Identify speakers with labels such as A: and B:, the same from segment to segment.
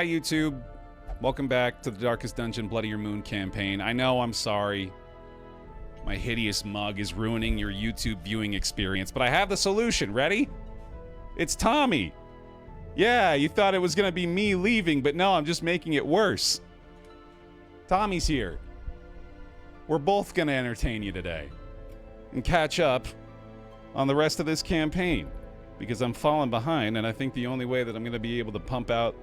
A: Hi, YouTube. Welcome back to the Darkest Dungeon Bloodier Moon campaign. I know, I'm sorry. My hideous mug is ruining your YouTube viewing experience, but I have the solution. Ready? It's Tommy. Yeah, you thought it was gonna be me leaving, but no, I'm just making it worse. Tommy's here. We're both gonna entertain you today and catch up on the rest of this campaign because I'm falling behind, and I think the only way that I'm gonna be able to pump out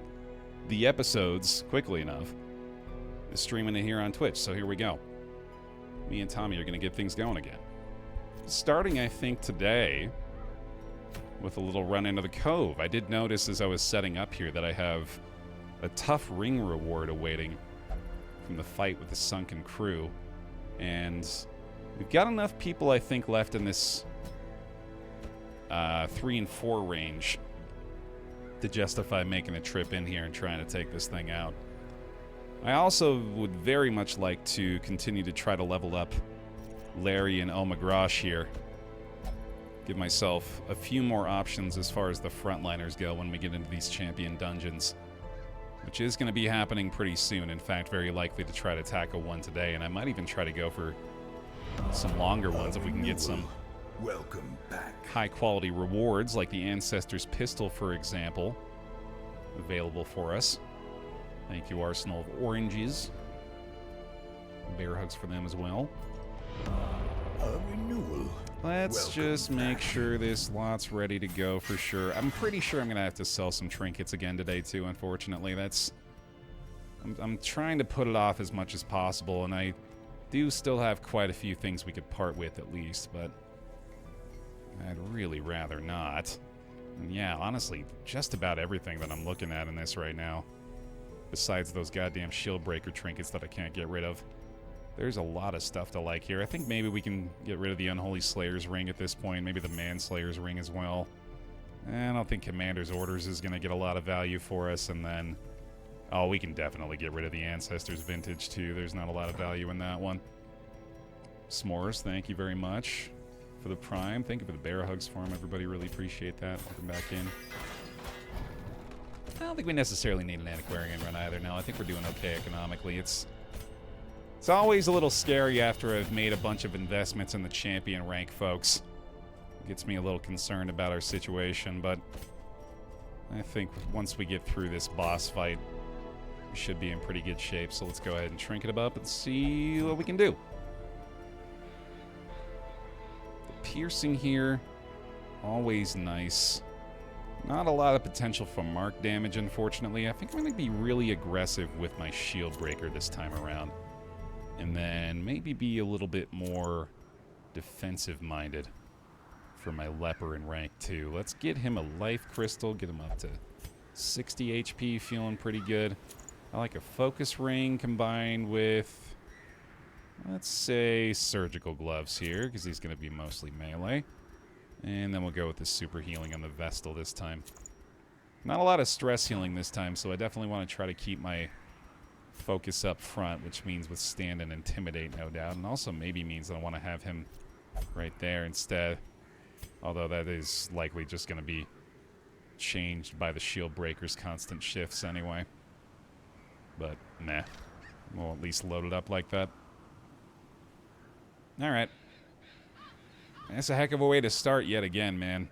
A: the episodes quickly enough is streaming it here on Twitch. So here we go. Me and Tommy are gonna get things going again. Starting, I think, today with a little run into the cove. I did notice as I was setting up here that I have a tough ring reward awaiting from the fight with the Sunken crew. And we've got enough people, I think, left in this 3 and 4 range to justify making a trip in here and trying to take this thing out. I also would very much like to continue to try to level up Larry and Omagrosh here. Give myself a few more options as far as the frontliners go when we get into these champion dungeons, which is going to be happening pretty soon. In fact, very likely to try to tackle one today, and I might even try to go for some longer ones if we can get some high-quality rewards, like the Ancestor's Pistol, for example, available for us. Thank you, Arsenal of Oranges. Bear hugs for them as well.
B: A renewal.
A: Let's just make sure this lot's ready to go for sure. I'm pretty sure I'm going to have to sell some trinkets again today, too, unfortunately. I'm trying to put it off as much as possible, and I do still have quite a few things we could part with, at least, but I'd really rather not. And yeah, honestly, just about everything that I'm looking at in this right now, besides those goddamn Shieldbreaker trinkets that I can't get rid of. There's a lot of stuff to like here. I think maybe we can get rid of the Unholy Slayer's Ring at this point. Maybe the Manslayer's Ring as well. I don't think Commander's Orders is going to get a lot of value for us. And then, oh, we can definitely get rid of the Ancestor's Vintage too. There's not a lot of value in that one. S'mores, thank you very much for the Prime. Thank you for the bear hugs for him. Everybody really appreciate that. Welcome back in. I don't think we necessarily need an Antiquarian run either. No, I think we're doing okay economically. It's always a little scary after I've made a bunch of investments in the champion rank, folks. It gets me a little concerned about our situation, but I think once we get through this boss fight, we should be in pretty good shape. So let's go ahead and trinket it up and see what we can do. The piercing here, always nice. Not a lot of potential for mark damage, unfortunately. I think I'm going to be really aggressive with my Shieldbreaker this time around. And then maybe be a little bit more defensive-minded for my Leper in rank 2. Let's get him a Life Crystal, get him up to 60 HP, feeling pretty good. I like a Focus Ring combined with, let's say, Surgical Gloves here, because he's going to be mostly melee. And then we'll go with the Super Healing on the Vestal this time. Not a lot of stress healing this time, so I definitely want to try to keep my focus up front, which means withstand and intimidate, no doubt, and also maybe means that I want to have him right there instead, although that is likely just going to be changed by the Shieldbreaker's constant shifts anyway. But meh, we'll at least load it up like that. Alright, that's a heck of a way to start yet again, man.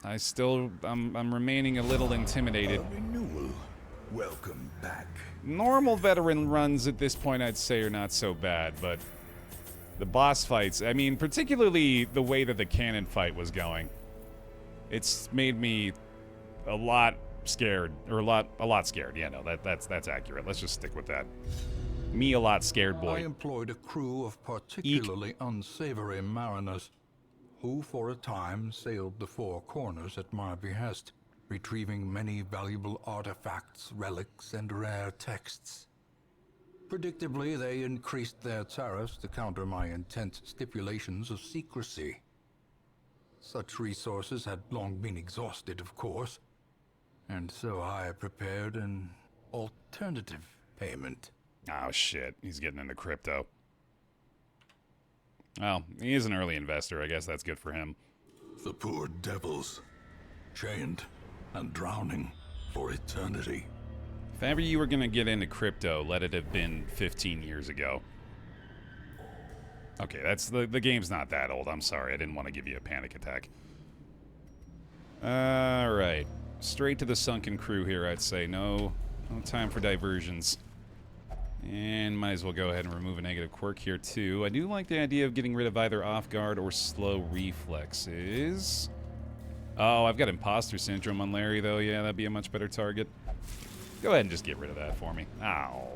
A: I'm remaining a little intimidated.
B: A renewal. Welcome back.
A: Normal veteran runs at this point, I'd say, are not so bad, but the boss fights, I mean, particularly the way that the cannon fight was going, it's made me a lot scared, or a lot scared. Yeah, no, that's accurate. Let's just stick with that. Me a lot scared, boy.
C: I employed a crew of particularly unsavory mariners, who for a time sailed the four corners at my behest, retrieving many valuable artifacts, relics, and rare texts. Predictably, they increased their tariffs to counter my intense stipulations of secrecy. Such resources had long been exhausted, of course, and so I prepared an alternative payment.
A: Oh shit, he's getting into crypto. Well, he is an early investor. I guess that's good for him.
B: The poor devils, chained and drowning for eternity.
A: If ever you were going to get into crypto, let it have been 15 years ago. Okay, that's the game's not that old. I'm sorry. I didn't want to give you a panic attack. All right. Straight to the Sunken crew here, I'd say. No time for diversions. And might as well go ahead and remove a negative quirk here, too. I do like the idea of getting rid of either off guard or slow reflexes. Oh, I've got imposter syndrome on Larry, though. Yeah, that'd be a much better target. Go ahead and just get rid of that for me. Ow.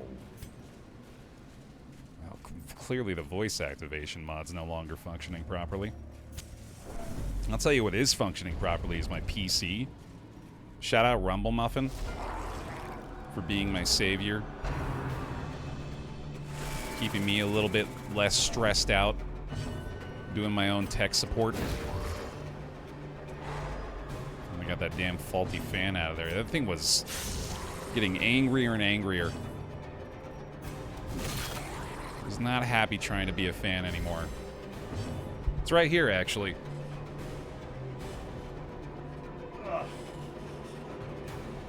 A: Well, clearly the voice activation mod's no longer functioning properly. I'll tell you what is functioning properly is my PC. Shout out Rumble Muffin for being my savior. Keeping me a little bit less stressed out. Doing my own tech support. I got that damn faulty fan out of there. That thing was getting angrier and angrier. I was not happy trying to be a fan anymore. It's right here, actually.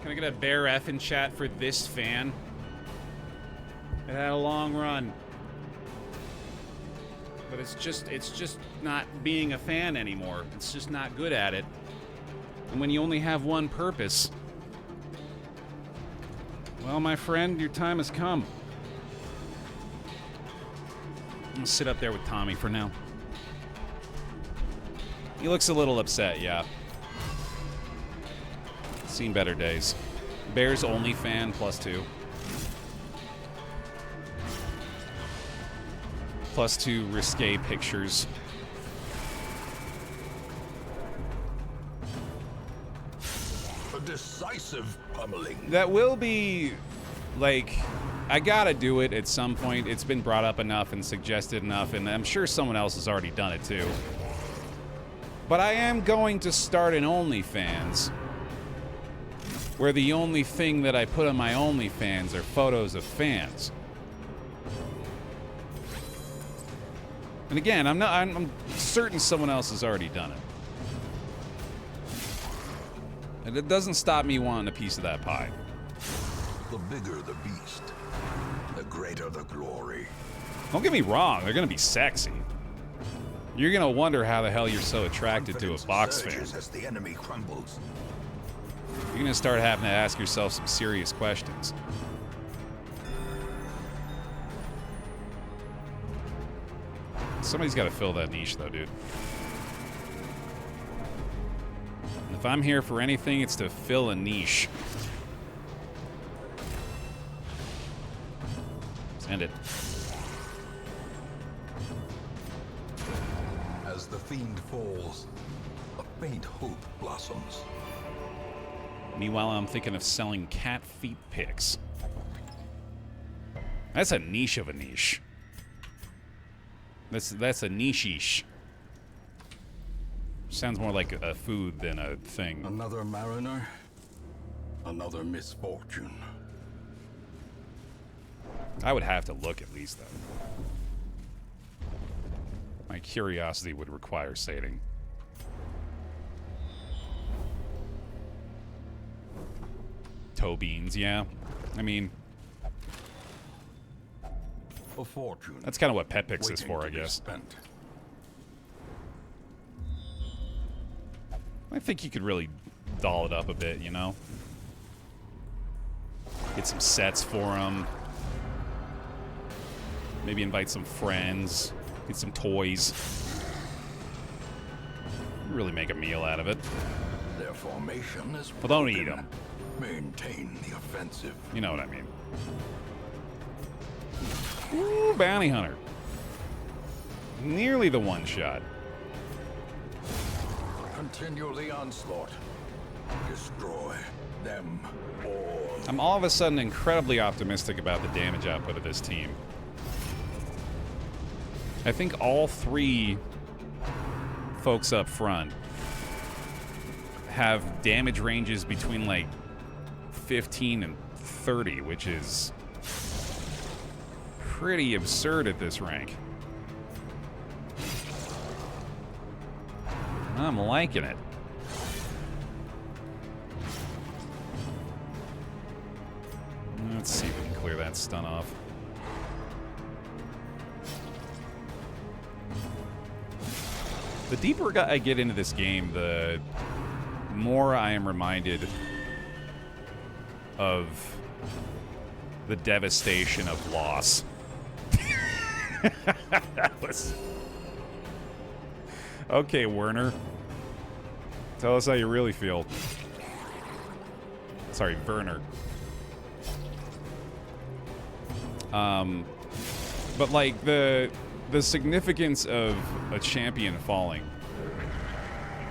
A: Can I get a Baer F in chat for this fan? It had a long run. But it's just not being a fan anymore. It's just not good at it. And when you only have one purpose... Well, my friend, your time has come. I'm gonna sit up there with Tommy for now. He looks a little upset, yeah. Seen better days. Bear's only fan, +2. +2 risque pictures.
B: A decisive pummeling.
A: That will be, like, I gotta do it at some point. It's been brought up enough and suggested enough, and I'm sure someone else has already done it too. But I am going to start an OnlyFans, where the only thing that I put on my OnlyFans are photos of fans. And again, I'm certain someone else has already done it. And it doesn't stop me wanting a piece of that pie.
B: The bigger the beast, the greater the glory.
A: Don't get me wrong, they're gonna be sexy. You're gonna wonder how the hell you're so attracted to a box fan.
B: As the enemy crumbles.
A: You're gonna start having to ask yourself some serious questions. Somebody's gotta fill that niche though, dude. And if I'm here for anything, it's to fill a niche. Let's end it.
C: As the fiend falls, a faint hope blossoms.
A: Meanwhile, I'm thinking of selling cat feet pics. That's a niche of a niche. That's a niche-ish. Sounds more like a food than a thing.
C: Another mariner, another misfortune.
A: I would have to look at least, though. My curiosity would require sating. Toe beans, yeah. I mean,
C: A fortune.
A: that's kind of what Pet Picks is
C: waiting
A: for,
C: to
A: I
C: be
A: guess.
C: spent.
A: I think you could really doll it up a bit, you know? Get some sets for them. Maybe invite some friends. Get some toys. Really make a meal out of it.
B: Their formation is
A: Well, don't eat
B: broken.
A: them.
B: Maintain the offensive.
A: You know what I mean. Ooh, bounty hunter. Nearly the one shot.
C: Continue the onslaught.
B: Destroy them all.
A: I'm all of a sudden incredibly optimistic about the damage output of this team. I think all three folks up front have damage ranges between like 15 and 30, which is pretty absurd at this rank. I'm liking it. Let's see if we can clear that stun off. The deeper I get into this game, the more I am reminded of the devastation of loss. That was... Okay, Werner. Tell us how you really feel. Sorry, Werner. But like the significance of a champion falling,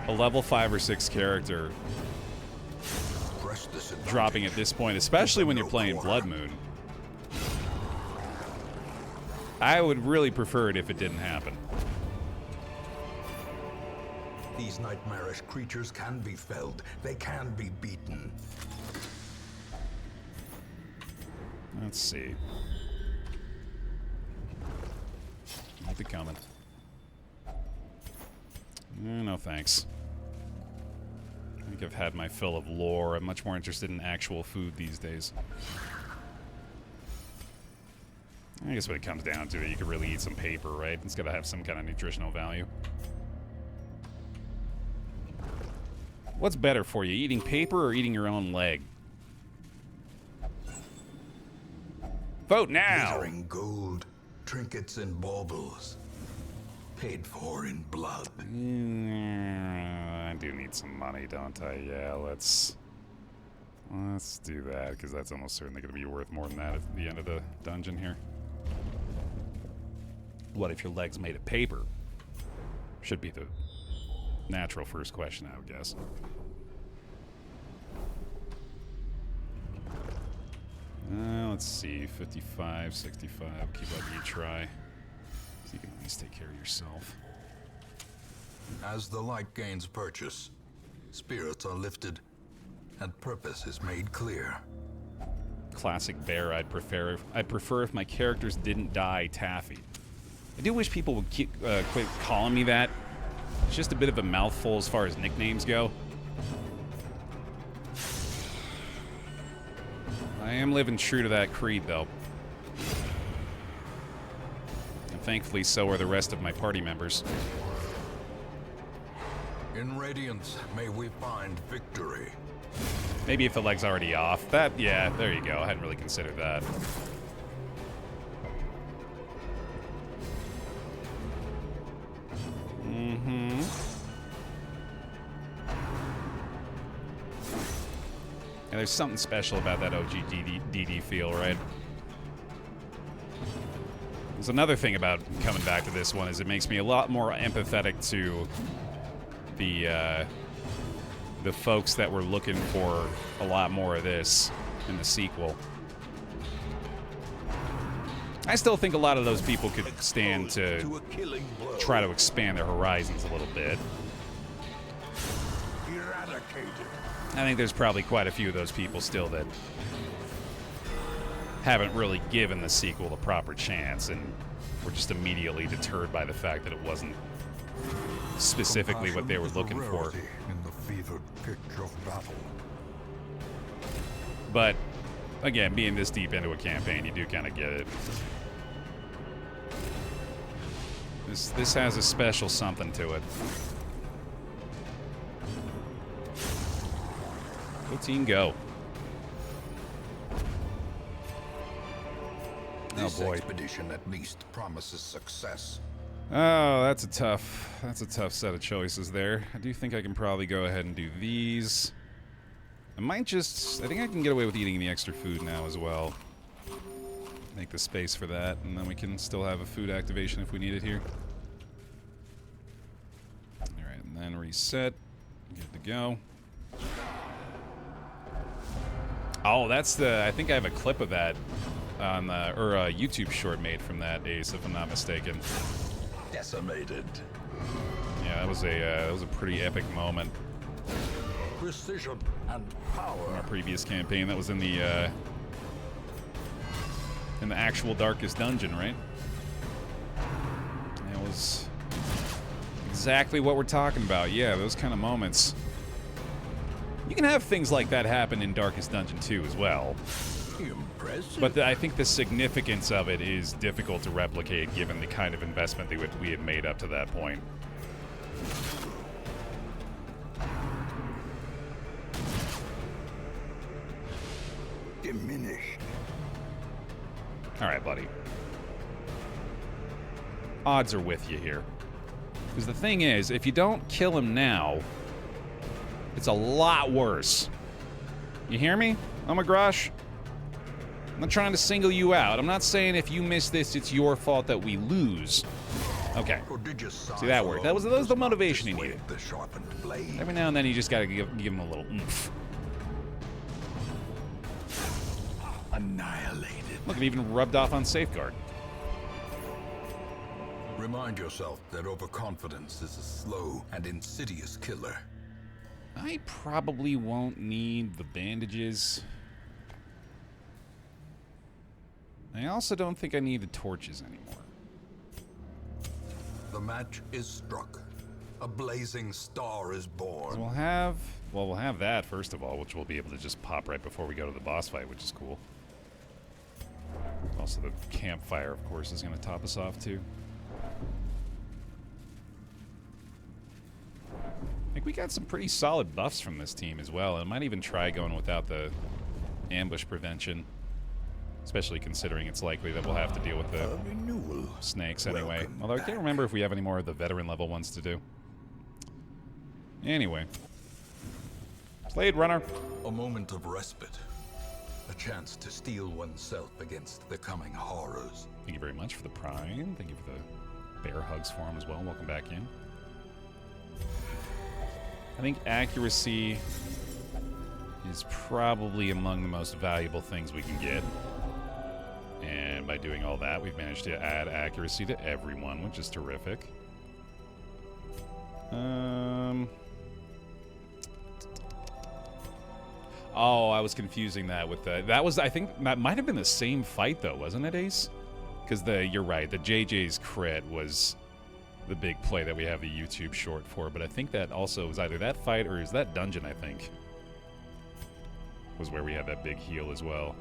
A: a level 5 or 6 character dropping at this point, especially when you're playing Blood Moon. I would really prefer it if it didn't happen.
C: These nightmarish creatures can be felled. They can be beaten.
A: Let's see. Keep it coming. No thanks. I think I've had my fill of lore. I'm much more interested in actual food these days. I guess when it comes down to it, you could really eat some paper, right? It's got to have some kind of nutritional value. What's better for you, eating paper or eating your own leg? Vote now!
C: Glittering gold, trinkets and baubles, paid for in blood.
A: I do need some money, don't I? Yeah, let's do that, because that's almost certainly going to be worth more than that at the end of the dungeon here. What if your leg's made of paper? Should be the natural first question, I would guess. Let's see, 55, 65, keep letting you try. So you can at least take care of yourself.
C: As the light gains purchase, spirits are lifted, and purpose is made clear.
A: Classic Baer, I'd prefer if my characters didn't die Taffy. I do wish people would quit calling me that. It's just a bit of a mouthful as far as nicknames go. I am living true to that creed, though. And thankfully, so are the rest of my party members.
C: In Radiance, may we find victory.
A: Maybe if the leg's already off. That, yeah, there you go. I hadn't really considered that. Mm-hmm. And there's something special about that OG DD feel, right? There's another thing about coming back to this one is it makes me a lot more empathetic to the folks that were looking for a lot more of this in the sequel. I still think a lot of those people could stand to try to expand their horizons a little bit. I think there's probably quite a few of those people still that haven't really given the sequel the proper chance and were just immediately deterred by the fact that it wasn't specifically what they were looking for.
C: In the fevered pitch of battle.
A: But again, being this deep into a campaign, you do kind of get it. This has a special something to it. Go team, go.
C: This
A: oh boy.
C: Expedition at least promises success.
A: Oh, that's a tough set of choices there. I do think I can probably go ahead and do these. I think I can get away with eating the extra food now as well. Make the space for that, and then we can still have a food activation if we need it here. Alright, and then reset. Good to go. Oh, that's I think I have a clip of that on or a YouTube short made from that, Ace, if I'm not mistaken.
B: Decimated.
A: Yeah, that was a pretty epic moment.
C: Precision and power.
A: From our previous campaign, that was in the actual darkest dungeon, right? That was exactly what we're talking about. Yeah, those kind of moments. You can have things like that happen in Darkest Dungeon 2 as well.
C: Impressive.
A: But I think the significance of it is difficult to replicate given the kind of investment that we had made up to that point.
B: Diminished.
A: All right, buddy. Odds are with you here. Because the thing is, if you don't kill him now, it's a lot worse. You hear me, Omagrash? I'm not trying to single you out. I'm not saying if you miss this, it's your fault that we lose. Okay. See, that worked. That was the motivation he needed.
B: The sharpened blade.
A: Every now and then, you just gotta give him a little oomph.
B: Annihilated.
A: Look, it even rubbed off on Safeguard.
C: Remind yourself that overconfidence is a slow and insidious killer.
A: I probably won't need the bandages. I also don't think I need the torches anymore.
C: The match is struck. A blazing star is born.
A: We'll have that first of all, which we'll be able to just pop right before we go to the boss fight, which is cool. Also, the campfire, of course, is going to top us off too. I think we got some pretty solid buffs from this team as well. I might even try going without the ambush prevention, especially considering it's likely that we'll have to deal with the snakes anyway. Although I can't remember if we have any more of the veteran level ones to do. Anyway. Blade Runner.
C: A moment of respite. A chance to steel oneself against the coming horrors.
A: Thank you very much for the prime. Thank you for the bear hugs for him as well. Welcome back in. I think accuracy is probably among the most valuable things we can get. And by doing all that, we've managed to add accuracy to everyone, which is terrific. Oh, I was confusing that with the... That was, I think, that might have been the same fight, though, wasn't it, Ace? Because you're right, the JJ's crit was the big play that we have the YouTube short for, but I think that also was either that fight or is that dungeon, I think, was where we had that big heal as well.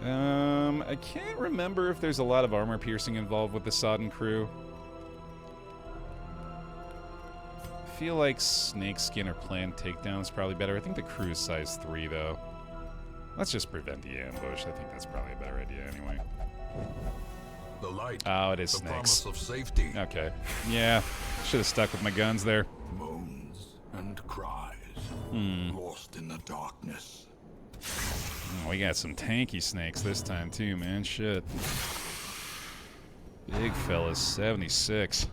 A: I can't remember if there's a lot of armor piercing involved with the Sodden crew. I feel like snakeskin or planned takedown is probably better. I think the crew is size 3, though. Let's just prevent the ambush. I think that's probably a better idea anyway.
C: The light.
A: Oh, it is
C: the
A: snakes.
C: Promise of safety.
A: Okay. Yeah. Should have stuck with my guns there.
C: Moans and cries. Lost in the darkness.
A: Oh, we got some tanky snakes this time too, man. Shit. Big fellas, 76.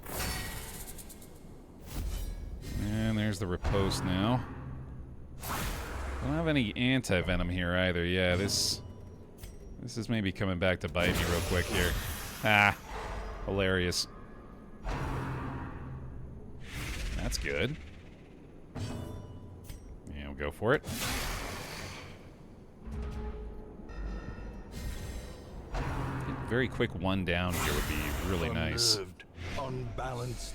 A: And there's the riposte now. Don't have any anti-venom here either. Yeah, this is maybe coming back to bite me real quick here. Ah, hilarious. That's good. Yeah, we'll go for it. Very quick one down here would be really nice.
C: Unbalanced.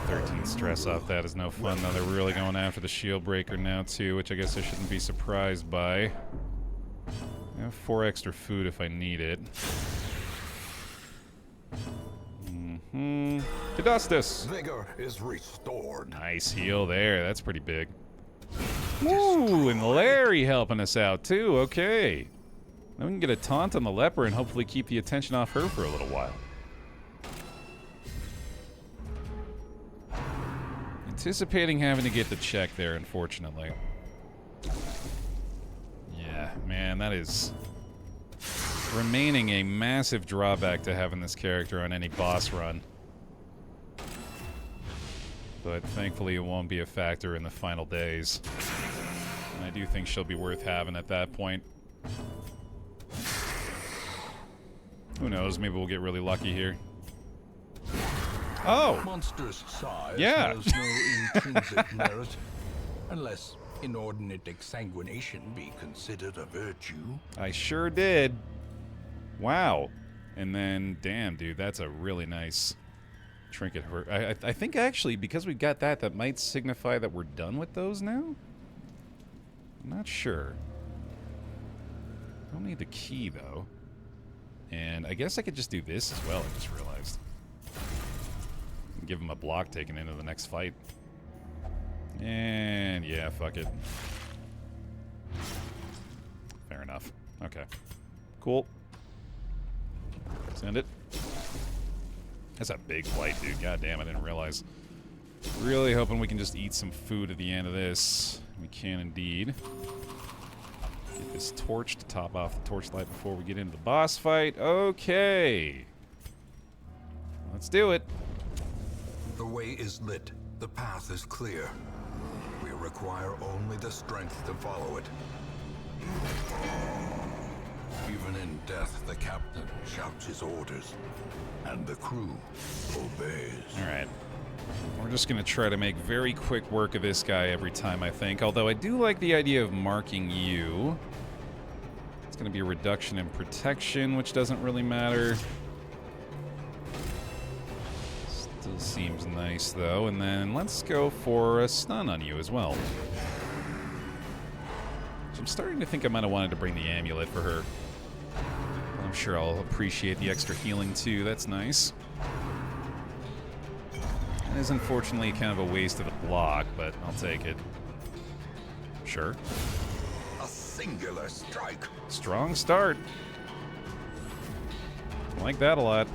A: 13 stress off that is no fun, though. They're really going after the shield breaker now, too, which I guess I shouldn't be surprised by. I have 4 extra food if I need it. Cadustus!
B: Vigor is restored.
A: Nice heal there. That's pretty big. Ooh, and Larry helping us out, too. Okay. Then we can get a taunt on the leper and hopefully keep the attention off her for a little while. Anticipating having to get the check there, unfortunately. Yeah, man, that is remaining a massive drawback to having this character on any boss run. But thankfully it won't be a factor in the final days. And I do think she'll be worth having at that point. Who knows, maybe we'll get really lucky here. Oh!
C: Monstrous size
A: Yeah.
C: has no intrinsic merit, unless inordinate exsanguination be considered a virtue.
A: I sure did. Wow. And then, damn, dude, that's a really nice trinket. I think, actually, because we've got that might signify that we're done with those now? I'm not sure. Don't need the key, though. And I guess I could just do this as well, I just realized. Give him a block taken into the next fight. And yeah, fuck it. Fair enough. Okay. Cool. Send it. That's a big flight, dude. God damn, I didn't realize. Really hoping we can just eat some food at the end of this. We can indeed. Get this torch to top off the torchlight before we get into the boss fight. Okay. Let's do it.
C: The way is lit. The path is clear. We require only the strength to follow it. Even in death, the captain shouts his orders, and the crew obeys.
A: All right. We're just going to try to make very quick work of this guy every time, I think. Although I do like the idea of marking you. It's going to be a reduction in protection, which doesn't really matter. Still seems nice, though. And then let's go for a stun on you as well. So I'm starting to think I might have wanted to bring the amulet for her. I'm sure I'll appreciate the extra healing, too. That's nice. It is unfortunately kind of a waste of a block, but I'll take it. Sure.
B: A singular strike.
A: Strong start. I like that a lot.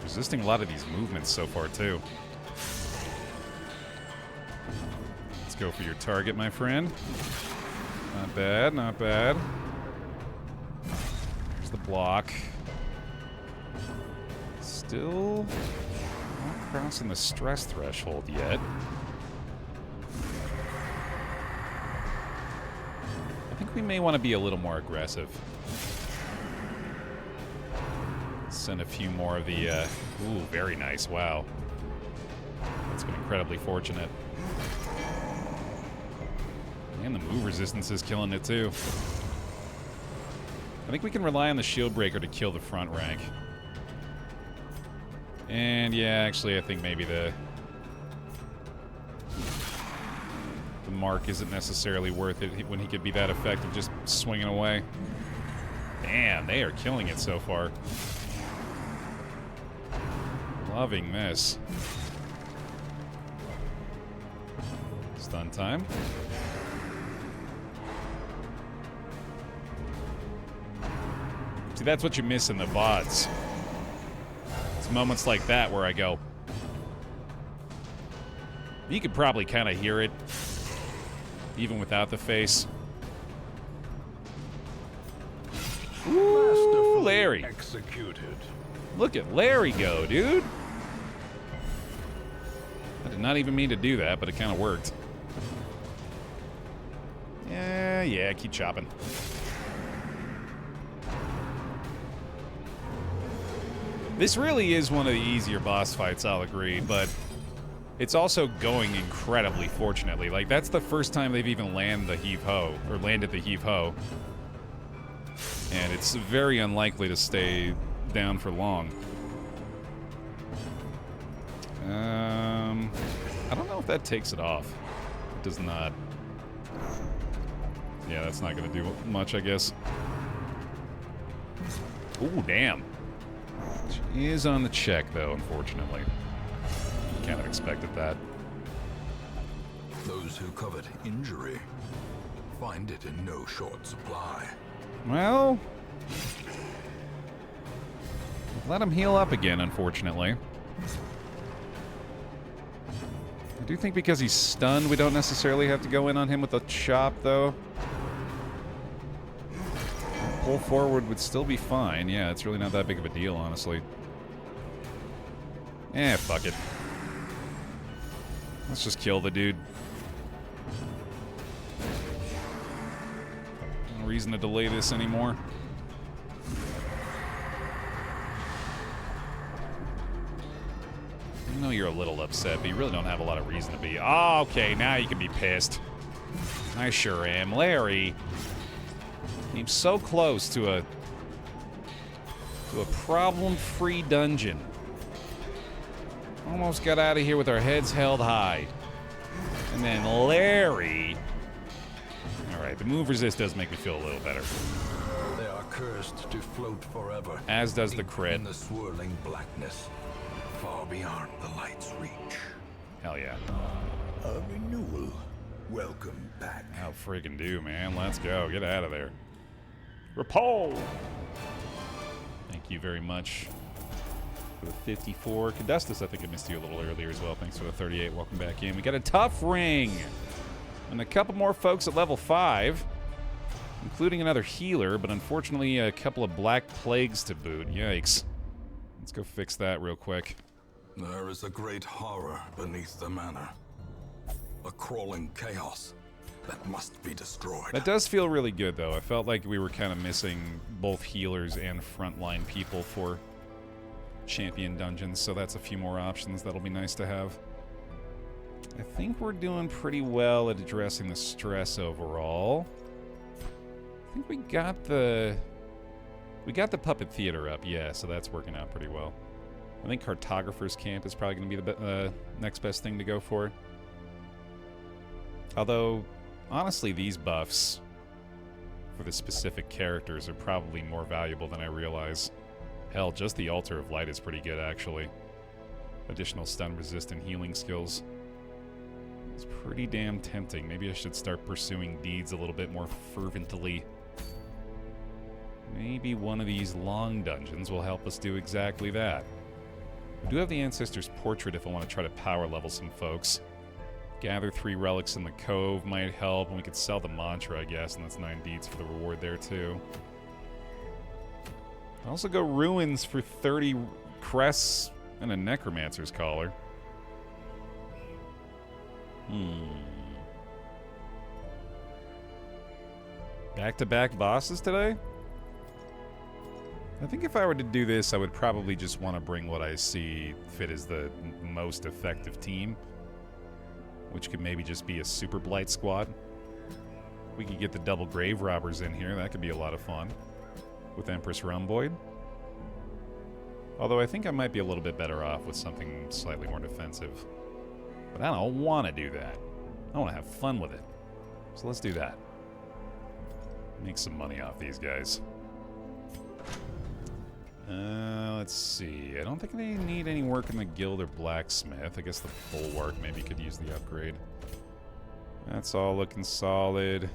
A: Resisting a lot of these movements so far, too. Let's go for your target, my friend. Not bad, not bad. There's the block. Still not crossing the stress threshold yet. I think we may want to be a little more aggressive. Send a few more of the, ooh, very nice, wow. That's been incredibly fortunate. And the move resistance is killing it, too. I think we can rely on the Shieldbreaker to kill the front rank. And yeah, actually, I think maybe the mark isn't necessarily worth it when he could be that effective just swinging away. Damn, they are killing it so far. Loving this. Stun time. See, that's what you miss in the VODs. It's moments like that where I go... You could probably kind of hear it, even without the face. Ooh, Larry.
C: Executed.
A: Look at Larry go, dude. I did not even mean to do that, but it kind of worked. Yeah, keep chopping. This really is one of the easier boss fights, I'll agree, but it's also going incredibly fortunately. Like, that's the first time they've even landed the heave-ho, or landed the heave-ho. And it's very unlikely to stay down for long. I don't know if that takes it off. It does not. Yeah, that's not going to do much, I guess. Ooh, damn. She is on the check, though, unfortunately. Kind of expected that.
C: Those who covet injury find it in no short supply.
A: Well, let him heal up again, unfortunately. I do think because he's stunned, we don't necessarily have to go in on him with a chop, though. Pull forward would still be fine. Yeah, it's really not that big of a deal, honestly. Eh, fuck it. Let's just kill the dude. No reason to delay this anymore. I know you're a little upset, but you really don't have a lot of reason to be. Oh, okay, now you can be pissed. I sure am. Larry came so close to a problem-free dungeon. Almost got out of here with our heads held high. And then Larry. Alright, the move resist does make me feel a little better.
C: They are cursed to float forever.
A: As does the crit.
C: In the swirling blackness, far beyond the light's reach.
A: Hell yeah.
B: A renewal. Welcome back.
A: How friggin' do, man. Let's go. Get out of there. Repul! Thank you very much for the 54. Cadustus, I think I missed you a little earlier as well. Thanks for the 38. Welcome back in. We got a tough ring. And a couple more folks at level 5. Including another healer, but unfortunately a couple of black plagues to boot. Yikes. Let's go fix that real quick.
C: There is a great horror beneath the manor. A crawling chaos that must be destroyed.
A: That does feel really good, though. I felt like we were kind of missing both healers and frontline people for champion dungeons, so that's a few more options that'll be nice to have. I think we're doing pretty well at addressing the stress overall. I think we got the puppet theater up, yeah, so that's working out pretty well. I think Cartographer's Camp is probably going to be the next best thing to go for. Although, honestly, these buffs for the specific characters are probably more valuable than I realize. Hell, just the Altar of Light is pretty good, actually. Additional stun resist and healing skills. It's pretty damn tempting. Maybe I should start pursuing deeds a little bit more fervently. Maybe one of these long dungeons will help us do exactly that. We do have the Ancestor's Portrait if I want to try to power level some folks. Gather 3 relics in the cove might help, and we could sell the mantra, I guess, and that's 9 deeds for the reward there, too. I also go ruins for 30 crests and a Necromancer's collar. Back-to-back bosses today? I think if I were to do this, I would probably just want to bring what I see fit as the most effective team. Which could maybe just be a Super Blight squad. We could get the double Grave Robbers in here. That could be a lot of fun. With Empress Rumboyd. Although I think I might be a little bit better off with something slightly more defensive. But I don't want to do that. I want to have fun with it. So let's do that. Make some money off these guys. Let's see. I don't think they need any work in the guild or blacksmith. I guess the bulwark maybe could use the upgrade. That's all looking solid.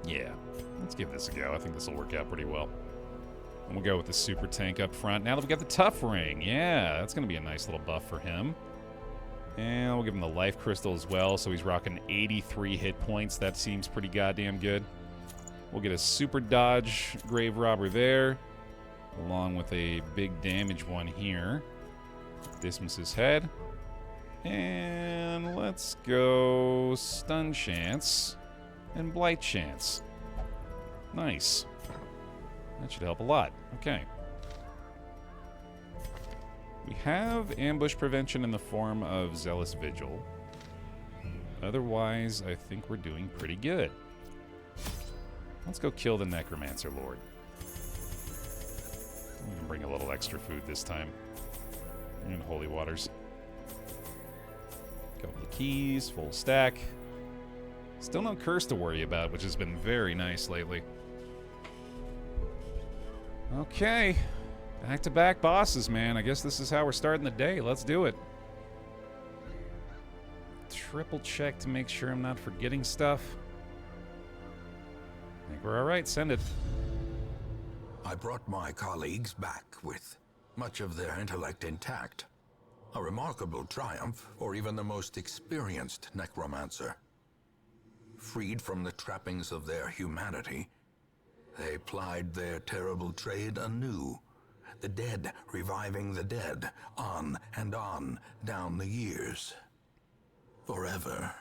A: Yeah. Let's give this a go. I think this will work out pretty well. And we'll go with the super tank up front. Now that we got the tough ring. Yeah, that's going to be a nice little buff for him. And we'll give him the life crystal as well. So he's rocking 83 hit points. That seems pretty goddamn good. We'll get a super dodge grave robber there, along with a big damage one here. Dismiss his head. And let's go stun chance and blight chance. Nice. That should help a lot. Okay. We have ambush prevention in the form of Zealous Vigil. Otherwise, I think we're doing pretty good. Let's go kill the Necromancer Lord. We can bring a little extra food this time. And holy waters. Couple of keys, full stack. Still no curse to worry about, which has been very nice lately. Okay. Back-to-back bosses, man. I guess this is how we're starting the day. Let's do it. Triple check to make sure I'm not forgetting stuff. I think we're all right. Send it.
C: I brought my colleagues back with much of their intellect intact. A remarkable triumph for even the most experienced necromancer. Freed from the trappings of their humanity, they plied their terrible trade anew. The dead reviving the dead, on and on down the years. Forever.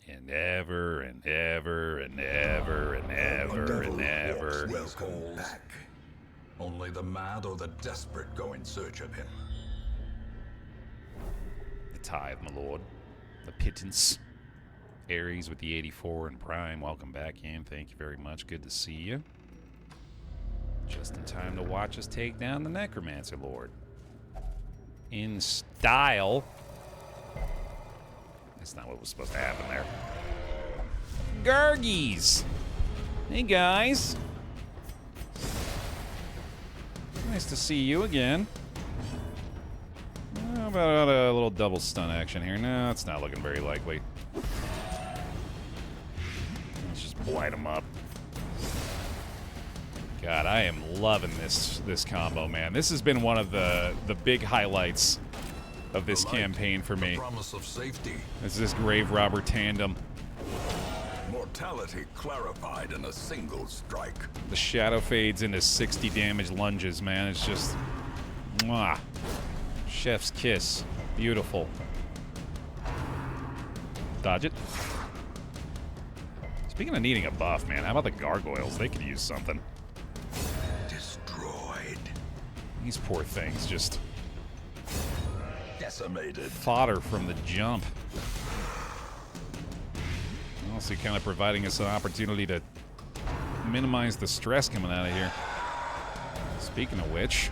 A: And ever, and ever, and ever, and ever, and ever.
C: Welcome back. Only the mad or the desperate go in search of him.
A: The tithe, my lord. The pittance. Ares with the 84 and Prime. Welcome back in. Thank you very much. Good to see you. Just in time to watch us take down the Necromancer Lord. in style. That's not what was supposed to happen there. Gargies! Hey, guys. Nice to see you again. How about a little double stun action here? No, it's not looking very likely. Let's just blight him up. God, I am loving this combo, man. This has been one of the big highlights of this campaign for me.
C: Promise of safety.
A: It's this Grave Robber tandem.
B: Mortality clarified in a single strike.
A: The shadow fades into 60 damage lunges, man. It's just... mwah. Chef's kiss. Beautiful. Dodge it. Speaking of needing a buff, man, how about the gargoyles? They could use something.
B: Destroyed.
A: These poor things just...
B: Decimated.
A: fodder from the jump. Also kind of providing us an opportunity to minimize the stress coming out of here. Speaking of which,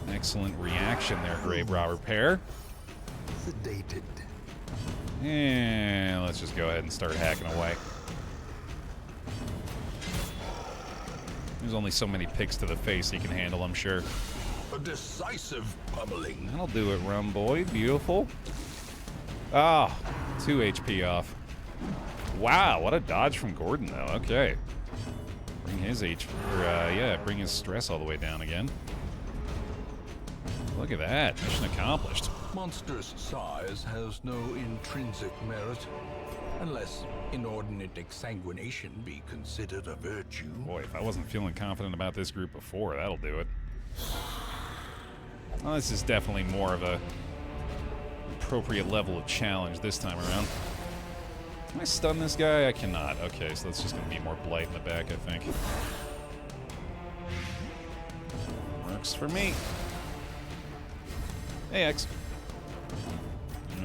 A: excellent reaction there, Grave Robber pair.
C: Sedated.
A: And let's just go ahead and start hacking away. There's only so many picks to the face he can handle, I'm sure.
B: A decisive pummeling.
A: That'll do it, Rum Boy. Beautiful. Ah, 2 HP off. Wow, what a dodge from Gordon, though. Okay. Bring his bring his stress all the way down again. Look at that. Mission accomplished.
C: Monstrous size has no intrinsic merit, unless inordinate exsanguination be considered a virtue.
A: Boy, if I wasn't feeling confident about this group before, that'll do it. Well, this is definitely more of a appropriate level of challenge this time around. Can I stun this guy? I cannot. Okay, so that's just going to be more blight in the back, I think. Works for me. Hey, X.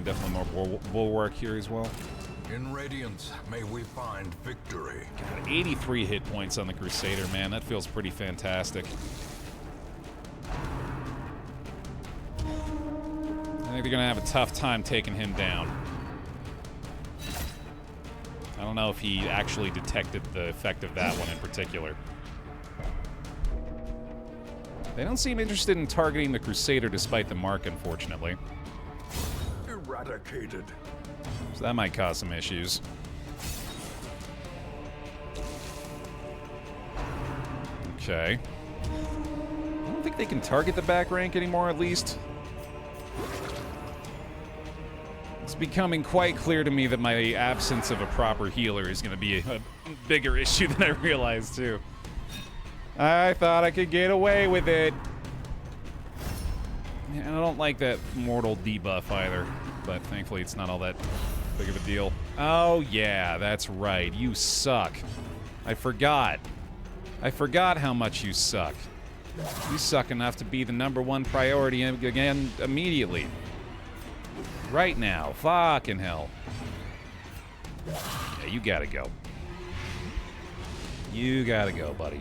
A: Definitely more bulwark here as well.
C: In Radiance, may we find victory.
A: God, 83 hit points on the Crusader, man. That feels pretty fantastic. I think they're going to have a tough time taking him down. I don't know if he actually detected the effect of that one in particular. They don't seem interested in targeting the Crusader despite the mark, unfortunately.
B: Eradicated.
A: So that might cause some issues. Okay. I don't think they can target the back rank anymore, at least. It's becoming quite clear to me that my absence of a proper healer is going to be a bigger issue than I realized, too. I thought I could get away with it. Yeah, I don't like that mortal debuff either, but thankfully it's not all that big of a deal. Oh, yeah, that's right. You suck. I forgot. I forgot how much you suck. You suck enough to be the #1 priority again immediately. Right now. Fucking hell. Yeah, you gotta go. You gotta go, buddy.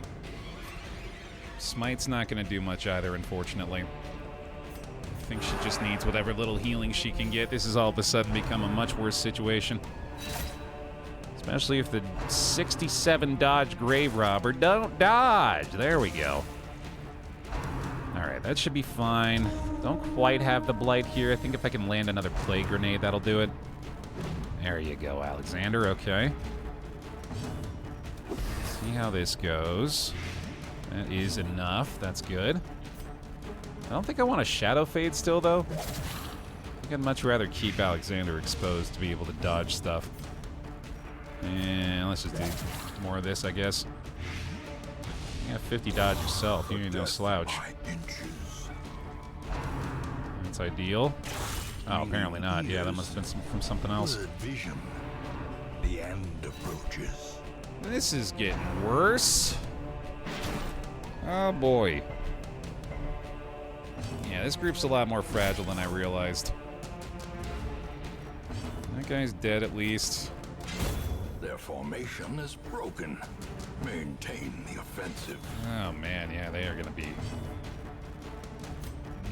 A: Smite's not gonna do much either, unfortunately. I think she just needs whatever little healing she can get. This has all of a sudden become a much worse situation. Especially if the 67 dodge Grave Robber don't dodge. There we go. Alright, that should be fine. Don't quite have the blight here. I think if I can land another plague grenade, that'll do it. There you go, Alexander. Okay. See how this goes. That is enough. That's good. I don't think I want a Shadow Fade still, though. I think I'd much rather keep Alexander exposed to be able to dodge stuff. And let's just do more of this, I guess. You got 50 dodge yourself. You ain't no slouch. That's ideal. Oh, apparently not. Yeah, that must have been from something else.
B: Vision. The end approaches.
A: This is getting worse. Oh, boy. Yeah, this group's a lot more fragile than I realized. That guy's dead, at least.
B: Their formation is broken. Maintain the offensive.
A: Oh, man, yeah, they are going to be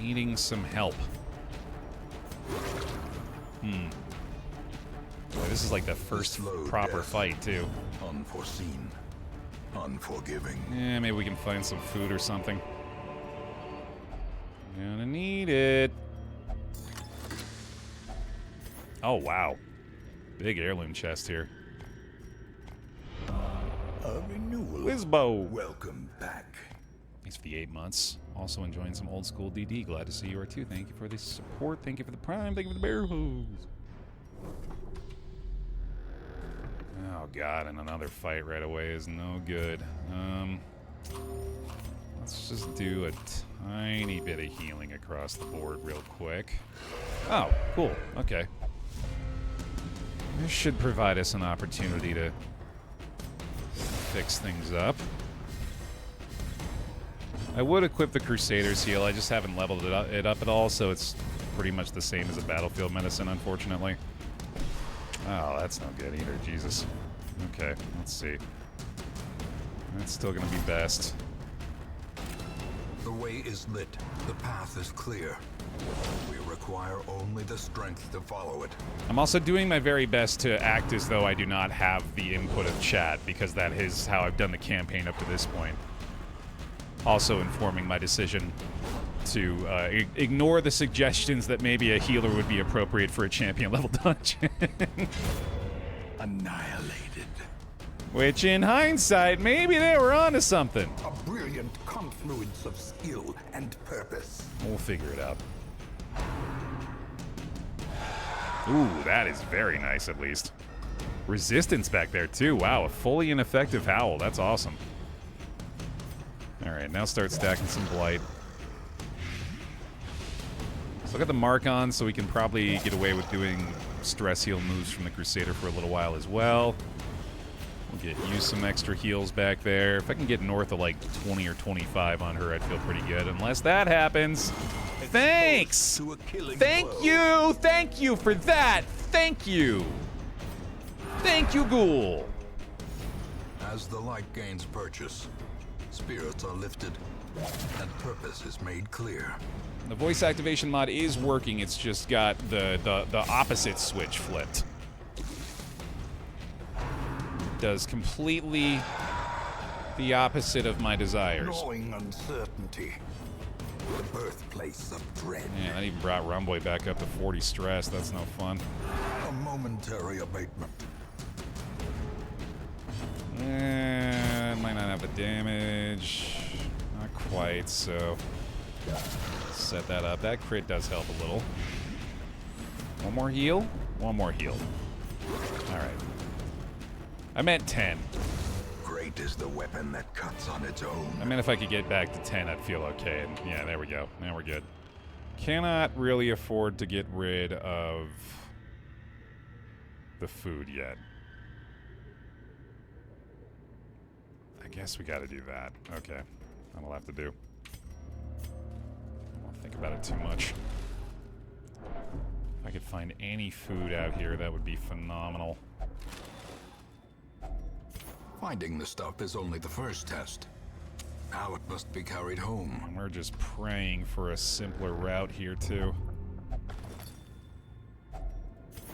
A: Needing some help. Boy, this is like the first proper fight, too.
B: Unforeseen. Unforgiving.
A: Yeah, maybe we can find some food or something. Gonna need it. Oh, wow. Big heirloom chest here.
B: A renewal.
A: Wizbo.
B: Welcome back.
A: Thanks for the 8 months. Also enjoying some old school DD. Glad to see you are too. Thank you for the support. Thank you for the prime. Thank you for the bear hose. Oh god, and another fight right away is no good. Let's just do a tiny bit of healing across the board real quick. Oh, cool. Okay. This should provide us an opportunity to fix things up. I would equip the Crusader's heal, I just haven't leveled it up at all, so it's pretty much the same as a Battlefield Medicine, unfortunately. Oh, that's no good either, Jesus. Okay, let's see. That's still gonna be best.
C: The way is lit. The path is clear. We require only the strength to follow it.
A: I'm also doing my very best to act as though I do not have the input of chat, because that is how I've done the campaign up to this point. Also informing my decision to ignore the suggestions that maybe a healer would be appropriate for a champion-level dungeon.
B: Annihilated.
A: Which, in hindsight, maybe they were onto something.
B: A brilliant confluence of skill and purpose.
A: We'll figure it out. Ooh, that is very nice, at least. Resistance back there, too. Wow, a fully ineffective howl. That's awesome. Alright, now start stacking some Blight. Still got the mark on, so we can probably get away with doing stress heal moves from the Crusader for a little while as well. We'll use some extra heals back there. If I can get north of like 20 or 25 on her, I'd feel pretty good. Unless that happens. Thanks! Thank you! Thank you for that! Thank you! Thank you, Ghoul!
C: As the light gains purchase, spirits are lifted, and purpose is made clear.
A: The voice activation mod is working, it's just got the opposite switch flipped. Does completely the opposite of my desires.
B: Gnawing uncertainty. The birthplace of dread.
A: Yeah, that even brought Rumboy back up to 40 stress. That's no fun.
C: A momentary abatement.
A: It might not have the damage. Not quite, so set that up. That crit does help a little. One more heal? One more heal. Alright. I meant 10.
B: Great is the weapon that cuts on its own.
A: I mean, if I could get back to 10, I'd feel okay. And yeah, there we go. Now we're good. Cannot really afford to get rid of the food yet. I guess we gotta do that. Okay. That'll have to do. I won't think about it too much. If I could find any food out here, that would be phenomenal.
C: Finding the stuff is only the first test. Now it must be carried home.
A: And we're just praying for a simpler route here, too.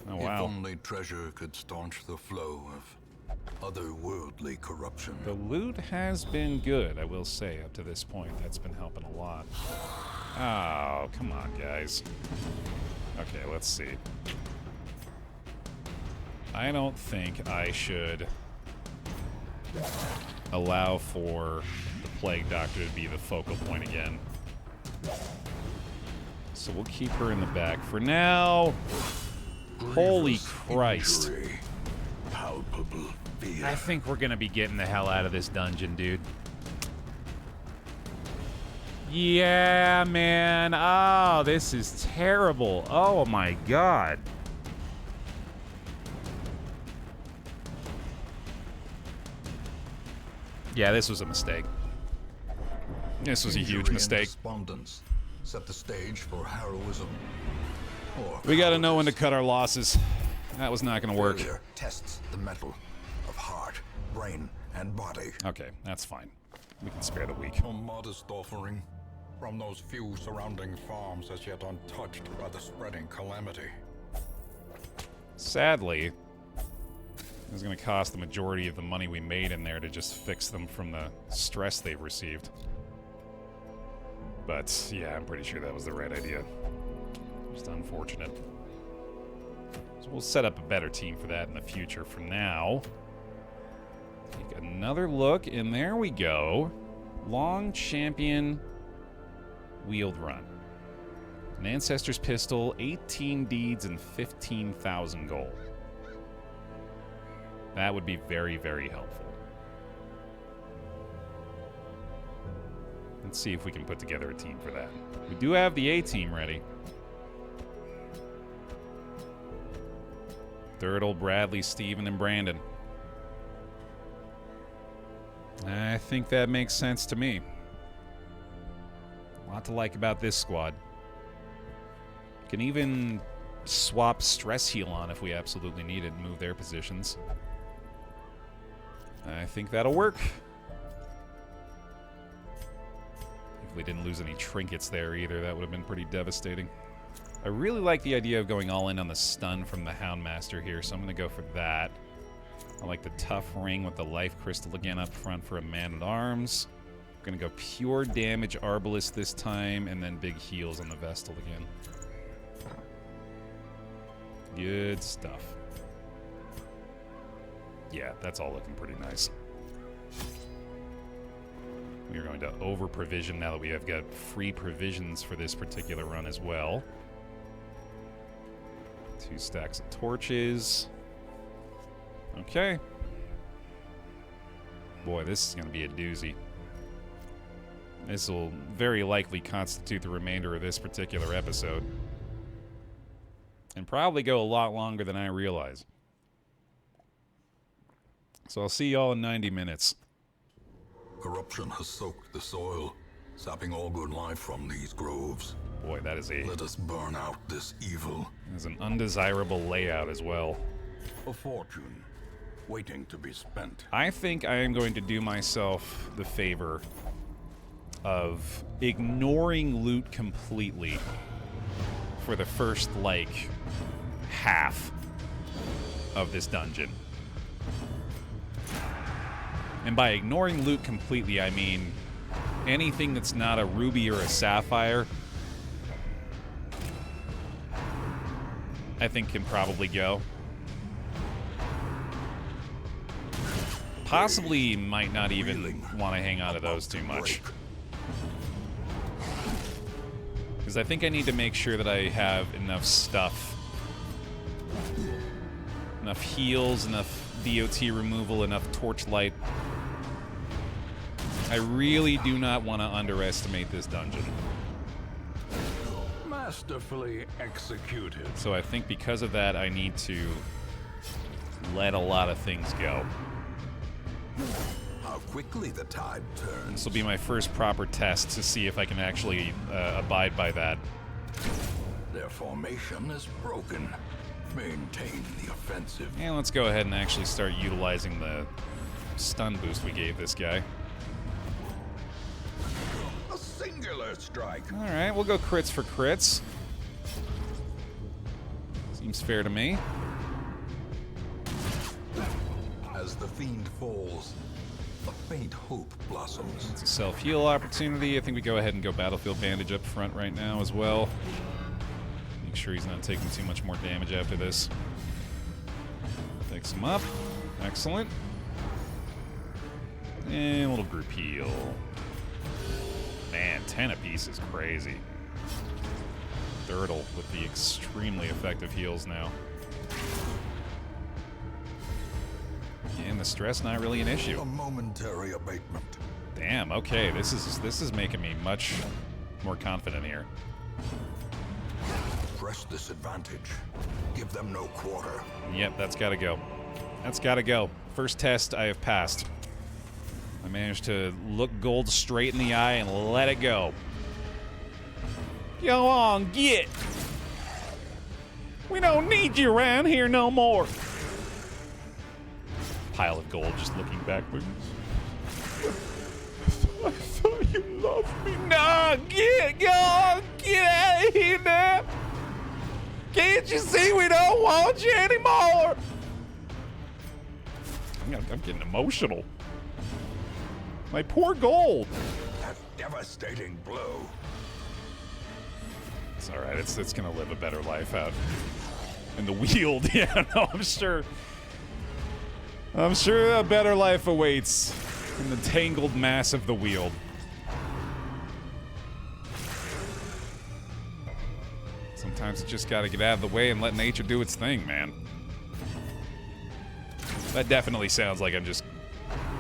A: Oh, wow.
C: If only treasure could staunch the flow of otherworldly corruption.
A: The loot has been good, I will say, up to this point. That's been helping a lot. Oh, come on, guys. Okay, let's see. I don't think I should allow for the Plague Doctor to be the focal point again. So we'll keep her in the back for now. Holy Christ.
B: Injury. Palpable fear.
A: I think we're gonna be getting the hell out of this dungeon, dude. Yeah, man. Oh, this is terrible. Oh my god. Yeah, this was a mistake. This was a huge
C: Injury and
A: mistake.
C: Despondence set the stage for heroism. Or
A: We gotta know when to cut our losses. That was not gonna work.
C: failure tests the metal of heart, brain, and body.
A: Okay, that's fine. We can spare the weak.
C: A modest offering, from those few surrounding farms as yet untouched by the spreading calamity.
A: Sadly, it was going to cost the majority of the money we made in there to just fix them from the stress they've received. But, yeah, I'm pretty sure that was the right idea. Just unfortunate. So we'll set up a better team for that in the future. For now, take another look, and there we go. Long Champion Wheeled Run. An Ancestor's Pistol, 18 deeds, and 15,000 gold. That would be very, very helpful. Let's see if we can put together a team for that. We do have the A-team ready. Dirtle, Bradley, Steven, and Brandon. I think that makes sense to me. A lot to like about this squad. Can even swap Stress Heal on if we absolutely need it and move their positions. I think that'll work. If we didn't lose any trinkets there either, that would have been pretty devastating. I really like the idea of going all in on the stun from the Houndmaster here, so I'm going to go for that. I like the tough ring with the life crystal again up front for a man-at-arms. I'm going to go pure damage Arbalest this time, and then big heals on the Vestal again. Good stuff. Yeah, that's all looking pretty nice. We are going to over-provision now that we have got free provisions for this particular run as well. 2 stacks of torches. Okay. Boy, this is going to be a doozy. This will very likely constitute the remainder of this particular episode. And probably go a lot longer than I realize. So I'll see y'all in 90 minutes.
B: Corruption has soaked the soil, sapping all good life from these groves.
A: Boy, that is
B: Let us burn out this evil.
A: an undesirable layout as well.
C: A fortune waiting to be spent.
A: I think I am going to do myself the favor of ignoring loot completely for the first, like, half of this dungeon. And by ignoring loot completely, I mean anything that's not a ruby or a sapphire, I think can probably go. Possibly might not even want to hang on to those too much. Because I think I need to make sure that I have enough stuff. Enough heals, enough DOT removal, enough torchlight. I really do not want to underestimate this dungeon.
C: Masterfully executed.
A: So I think because of that, I need to let a lot of things go.
B: How quickly the tide turns.
A: This will be my first proper test to see if I can actually abide by that.
B: Their formation is broken. Maintain the offensive.
A: And let's go ahead and actually start utilizing the stun boost we gave this guy.
B: A singular strike.
A: Alright, we'll go crits for crits. Seems fair to me.
B: As the fiend falls, a faint hope blossoms.
A: It's a self-heal opportunity. I think we go ahead and go Battlefield Bandage up front right now as well. Make sure he's not taking too much more damage after this. Fix him up. Excellent. And a little group heal. Man, 10 apiece is crazy. Dirtle with the extremely effective heals now. And the stress not really an issue.
B: A momentary abatement.
A: Damn, okay, this is making me much more confident here.
B: Press this advantage. Give them no quarter.
A: Yep, that's gotta go. That's gotta go. First test I have passed. I managed to look gold straight in the eye and let it go. Go on, get! We don't need you around here no more. Pile of gold just looking backwards. I thought you loved me. No, get out of here, man. Can't you see we don't want you anymore? I'm getting emotional. My poor gold.
B: That devastating blow.
A: It's all right. It's gonna live a better life out in the Weald. Yeah, no, I'm sure. I'm sure a better life awaits in the tangled mass of the Weald. Sometimes you just gotta get out of the way and let nature do its thing, man. That definitely sounds like I'm just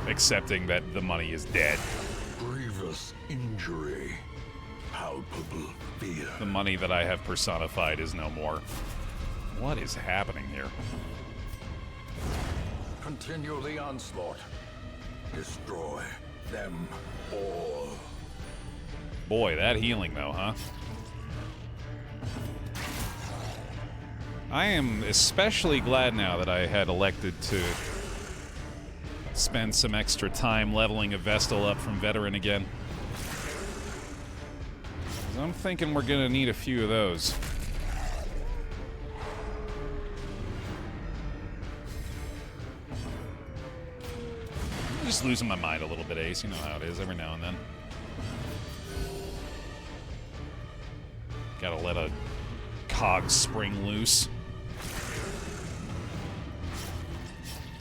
A: accepting that the money is dead.
B: Grievous injury. Palpable fear.
A: The money that I have personified is no more. What is happening here?
B: Continue the onslaught. Destroy them all.
A: Boy, that healing though, huh? I am especially glad now that I had elected to spend some extra time leveling a Vestal up from Veteran again. 'Cause I'm thinking we're gonna need a few of those. I'm just losing my mind a little bit, Ace. You know how it is every now and then. Gotta let a cog spring loose.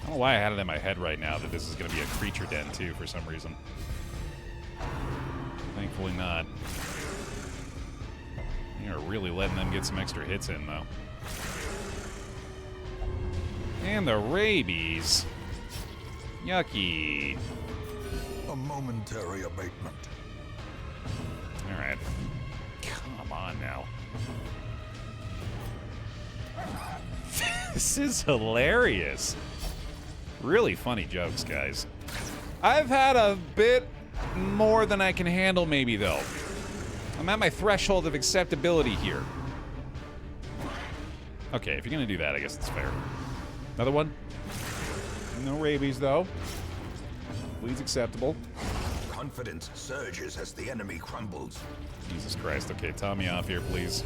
A: I don't know why I had it in my head right now that this is going to be a creature den, too, for some reason. Thankfully not. You're really letting them get some extra hits in, though. And the rabies. Yucky.
B: A momentary abatement.
A: Alright. Come on now. This is hilarious. Really funny jokes, guys. I've had a bit more than I can handle, maybe, though. I'm at my threshold of acceptability here. Okay, if you're gonna do that, I guess it's fair. Another one? No rabies, though. Please acceptable.
B: Confidence surges as the enemy crumbles.
A: Jesus Christ. Okay, top me off here, please.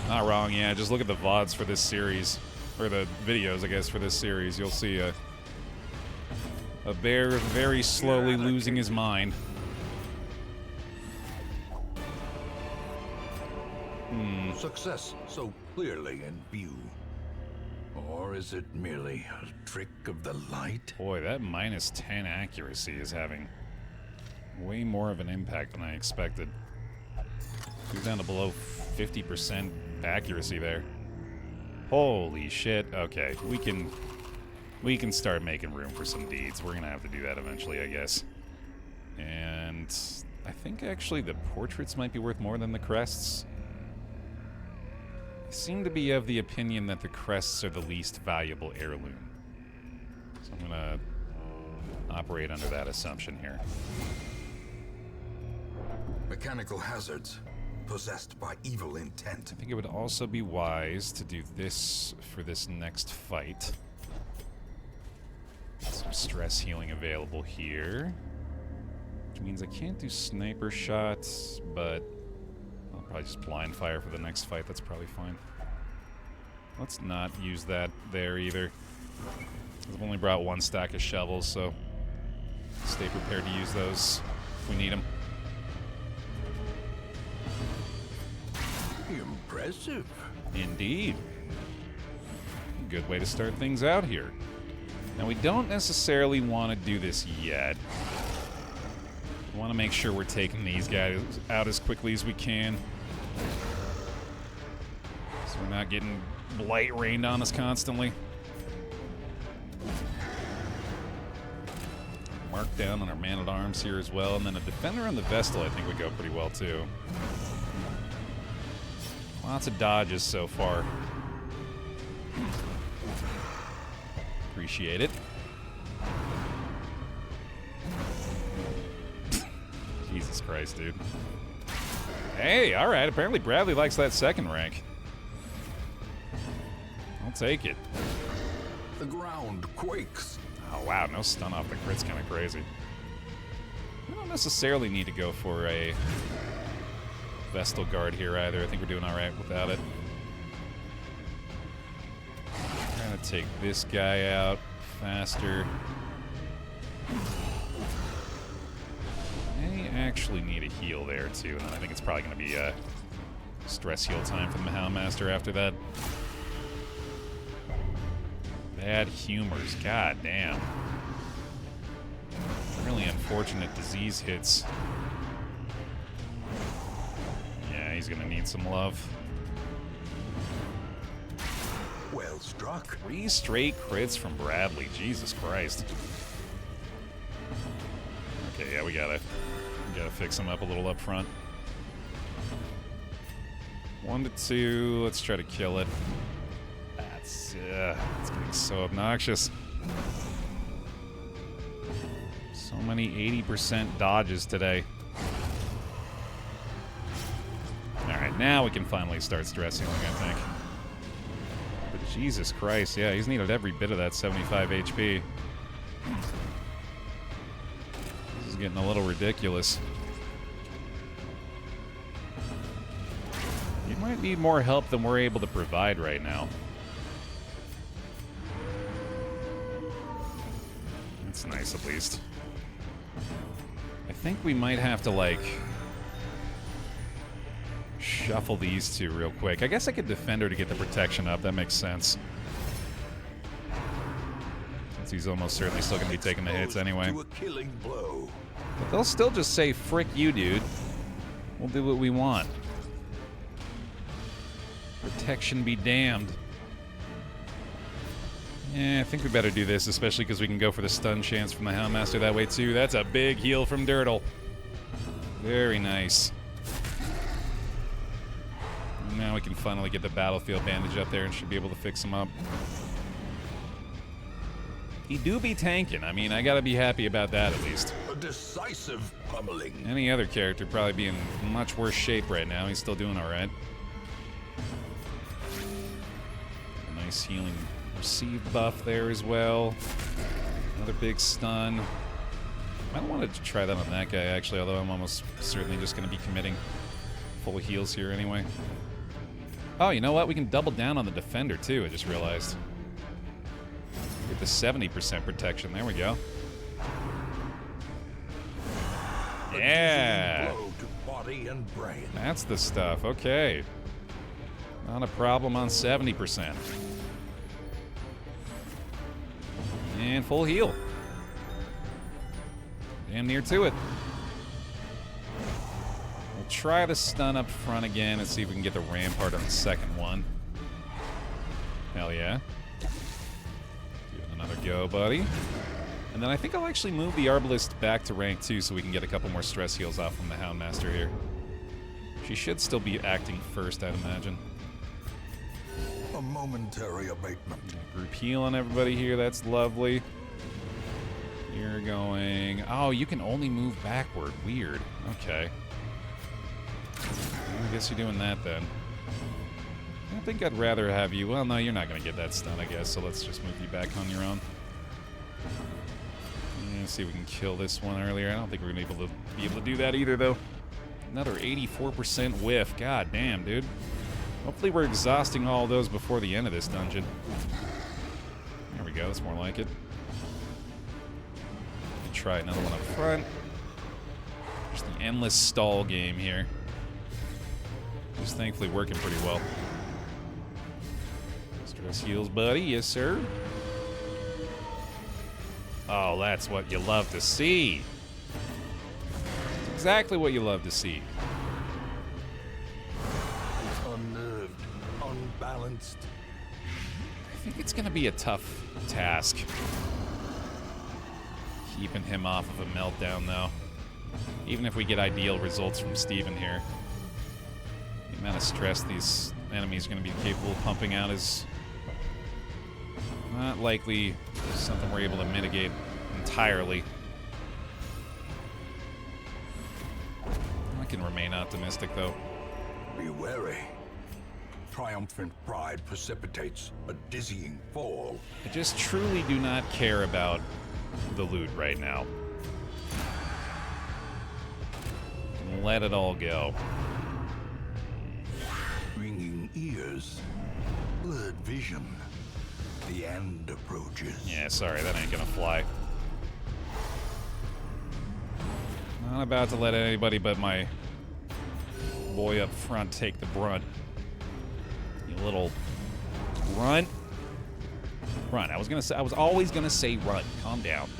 A: Not wrong, yeah. Just look at the VODs for this series. Or the videos, I guess, for this series. You'll see a bear very slowly losing his mind.
B: Success so clearly in view. Or is it merely a trick of the light?
A: Boy, that minus 10 accuracy is having way more of an impact than I expected. He's down to below 50% accuracy there. Holy shit. Okay, we can start making room for some deeds. We're gonna have to do that eventually, I guess. And I think actually the portraits might be worth more than the crests. I seem to be of the opinion that the crests are the least valuable heirloom. So I'm gonna operate under that assumption here.
B: Mechanical hazards. Possessed by evil intent.
A: I think it would also be wise to do this for this next fight. Some stress healing available here. Which means I can't do sniper shots, but I'll probably just blind fire for the next fight. That's probably fine. Let's not use that there either. I've only brought one stack of shovels, so stay prepared to use those if we need them.
B: Impressive.
A: Indeed. Good way to start things out here. Now, we don't necessarily want to do this yet. We want to make sure we're taking these guys out as quickly as we can. So we're not getting blight rained on us constantly. Mark down on our man-at-arms here as well, and then a defender on the Vestal I think would go pretty well too. Lots of dodges so far. Appreciate it. Jesus Christ, dude. Hey, alright, apparently Bradley likes that second rank. I'll take it.
B: The ground quakes.
A: Oh, wow, no stun off the crit's kind of crazy. We don't necessarily need to go for a Vestal Guard here either. I think we're doing alright without it. Trying to take this guy out faster. May actually need a heal there too, and I think it's probably going to be a stress heal time for the Houndmaster after that. Bad humors, god damn. Really unfortunate disease hits. Yeah, he's gonna need some love.
B: Well struck.
A: 3 straight crits from Bradley, Jesus Christ. Okay, yeah, we gotta fix him up a little up front. 1 to 2, let's try to kill it. It's getting so obnoxious. So many 80% dodges today. Alright, now we can finally start stress healing, I think. But Jesus Christ, yeah, he's needed every bit of that 75 HP. This is getting a little ridiculous. You might need more help than we're able to provide right now. That's nice, at least. I think we might have to, like, shuffle these two real quick. I guess I could defend her to get the protection up. That makes sense. Since he's almost certainly still going to be taking the hits anyway.
B: To a killing blow.
A: But they'll still just say, frick you, dude. We'll do what we want. Protection be damned. Yeah, I think we better do this, especially because we can go for the stun chance from the Houndmaster that way, too. That's a big heal from Dirtle. Very nice. Now we can finally get the battlefield bandage up there and should be able to fix him up. He do be tanking. I mean, I gotta be happy about that, at least.
B: A decisive pummeling.
A: Any other character probably be in much worse shape right now. He's still doing alright. A nice healing receive buff there as well. Another big stun. I don't want to try that on that guy, actually, although I'm almost certainly just going to be committing full heals here anyway. Oh, you know what? We can double down on the defender, too, I just realized. Get the 70% protection. There we go. Yeah!
B: Blow to body and brain.
A: That's the stuff. Okay. Not a problem on 70%. And full heal. Damn near to it. We'll try the stun up front again and see if we can get the Rampart on the second one. Hell yeah. Give it another go, buddy. And then I think I'll actually move the Arbalist back to rank 2 so we can get a couple more stress heals off from the Houndmaster here. She should still be acting first, I'd imagine.
B: A momentary abatement.
A: Group heal on everybody here, that's lovely. You're going... Oh, you can only move backward. Weird. Okay. I guess you're doing that then. I think I'd rather have you... Well, no, you're not going to get that stun, I guess, so let's just move you back on your own. Let's see if we can kill this one earlier. I don't think we're going to be able to do that either, though. Another 84% whiff. God damn, dude. Hopefully we're exhausting all of those before the end of this dungeon. There we go, that's more like it. Try another one up front. Just the endless stall game here. Just thankfully working pretty well. Stress heals, buddy. Yes, sir. Oh, that's what you love to see. That's exactly what you love to see.
B: Unnerved, unbalanced.
A: I think it's going to be a tough task. Keeping him off of a meltdown, though. Even if we get ideal results from Steven here. The amount of stress these enemies are going to be capable of pumping out is not likely something we're able to mitigate entirely. I can remain optimistic, though.
B: Be wary. triumphant pride precipitates a dizzying fall.
A: I just truly do not care about the loot right now. Let it all go.
B: Ringing ears, blurred vision. The end approaches.
A: Yeah, sorry, that ain't gonna fly. Not about to let anybody but my boy up front take the brunt. You little runt. Run. I was always gonna say run. Calm down.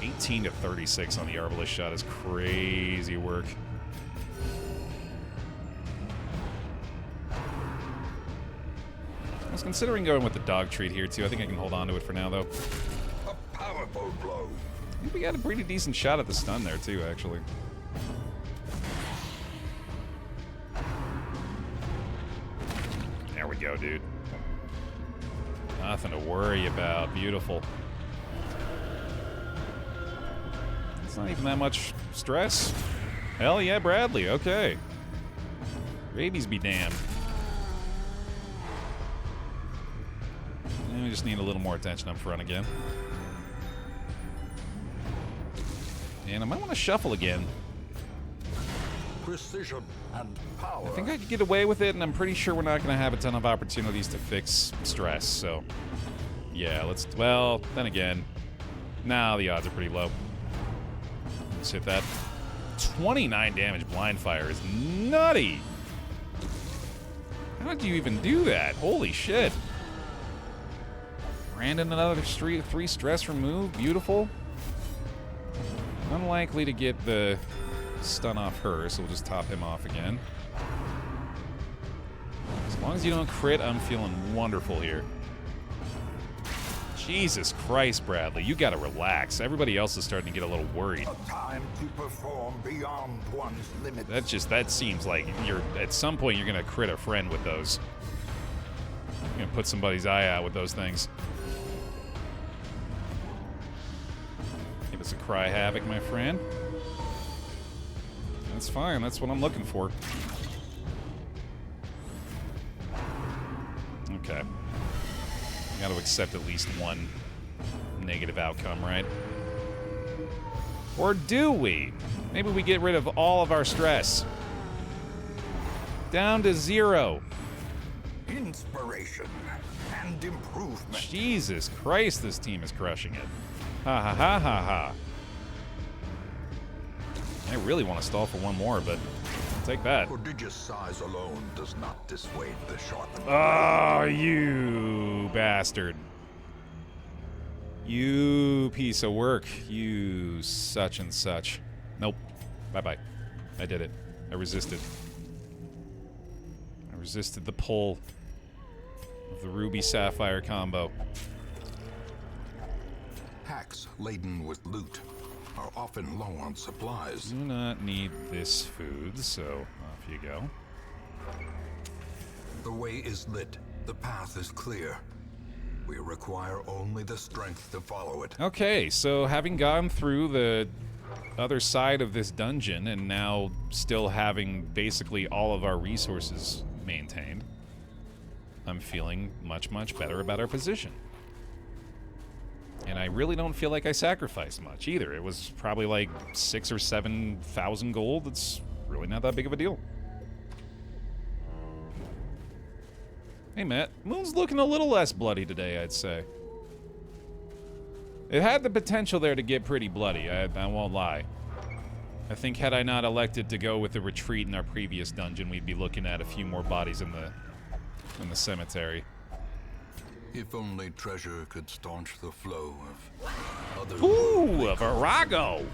A: 18 to 36 on the Arbalest shot is crazy work. I was considering going with the dog treat here too. I think I can hold on to it for now though.
B: A powerful blow.
A: I think we got a pretty decent shot at the stun there too, actually. There we go, dude. Nothing to worry about. Beautiful. It's not even that much stress. Hell yeah, Bradley. Okay. Rabies be damned. And we just need a little more attention up front again. And I might want to shuffle again.
B: Precision and power.
A: I think I could get away with it, and I'm pretty sure we're not going to have a ton of opportunities to fix stress, so... Yeah, let's... Well, then again... Nah, the odds are pretty low. Let's hit that. 29 damage blind fire is nutty! How did you even do that? Holy shit. Brandon, another 3 stress remove. Beautiful. Unlikely to get the stun off her, so we'll just top him off again. As long as you don't crit, I'm feeling wonderful here. Jesus Christ, Bradley, you gotta relax. Everybody else is starting to get a little worried.
B: A time to perform beyond one's limits.
A: That seems like you're at some point you're gonna crit a friend with those. You're gonna put somebody's eye out with those things. Give us a cry havoc, my friend. That's fine, that's what I'm looking for. Okay. Got to accept at least one negative outcome, right? Or do we? Maybe we get rid of all of our stress. Down to 0.
B: Inspiration and improvement.
A: Jesus Christ, this team is crushing it. Ha ha ha ha ha. I really want to stall for one more, but I'll take that.
B: Prodigious size alone does not dissuade the sharpened.
A: Oh, you bastard. You piece of work. You such and such. Nope. Bye-bye. I did it. I resisted. I resisted the pull of the Ruby Sapphire combo.
B: Hacks laden with loot are often low on supplies.
A: Do not need this food, so off you go.
B: The way is lit. The path is clear. We require only the strength to follow it.
A: Okay, so having gone through the other side of this dungeon and now still having basically all of our resources maintained, I'm feeling much, much better about our position. And I really don't feel like I sacrificed much either. It was probably like 6,000 or 7,000 gold. It's really not that big of a deal. Hey, Matt. Moon's looking a little less bloody today, I'd say. It had the potential there to get pretty bloody, I won't lie. I think had I not elected to go with the retreat in our previous dungeon, we'd be looking at a few more bodies in the cemetery.
B: If only treasure could staunch the flow of other...
A: Ooh, a Virago!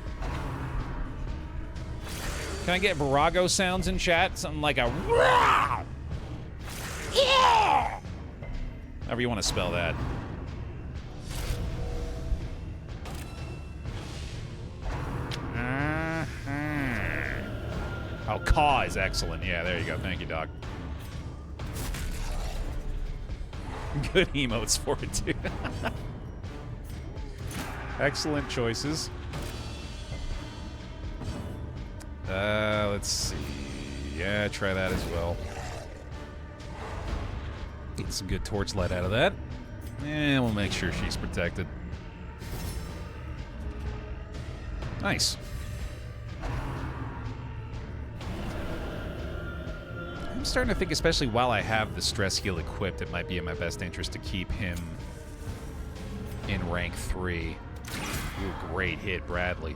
A: Can I get Virago sounds in chat? Something like a... Rah! Yeah! However you want to spell that. Oh, caw is excellent. Yeah, there you go. Thank you, Doc. Good emotes for it, too. Excellent choices. Let's see. Yeah, try that as well. Get some good torchlight out of that. And we'll make sure she's protected. Nice. I'm starting to think, especially while I have the stress heal equipped, it might be in my best interest to keep him in rank 3. Ooh, great hit, Bradley.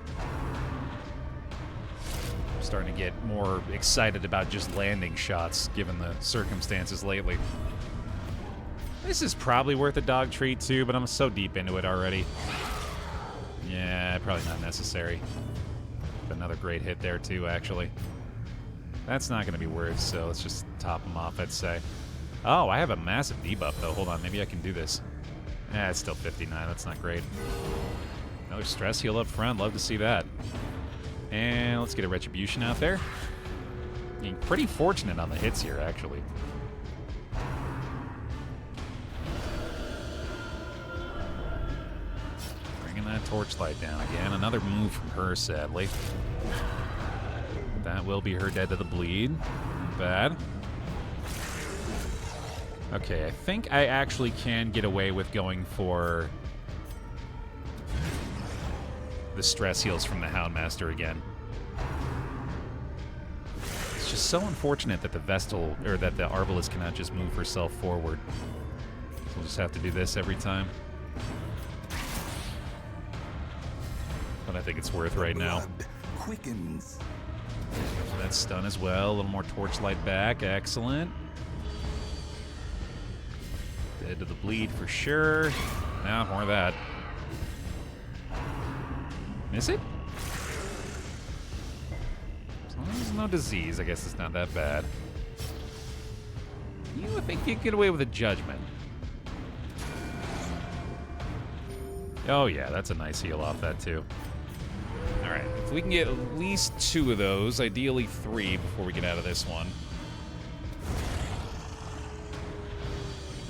A: I'm starting to get more excited about just landing shots, given the circumstances lately. This is probably worth a dog treat, too, but I'm so deep into it already. Yeah, probably not necessary. Another great hit there, too, actually. That's not going to be worth, so let's just top him off, I'd say. Oh, I have a massive debuff, though. Hold on, maybe I can do this. It's still 59. That's not great. Another stress heal up front. Love to see that. And let's get a Retribution out there. Being pretty fortunate on the hits here, actually. Bringing that torchlight down again. Another move from her, sadly. That will be her dead to the bleed. Not bad. Okay, I think I actually can get away with going for the stress heals from the Houndmaster again. It's just so unfortunate that the Vestal, or that the Arbalest cannot just move herself forward. So we'll just have to do this every time. But I think it's worth right now.
B: Quickens.
A: So that's stun as well. A little more torchlight back. Excellent. Dead to the bleed for sure. Now more of that. Miss it? As long as there's no disease, I guess it's not that bad. You would think you'd get away with a judgment. Oh yeah, that's a nice heal off that too. Alright, if we can get at least 2 of those, ideally 3 before we get out of this one.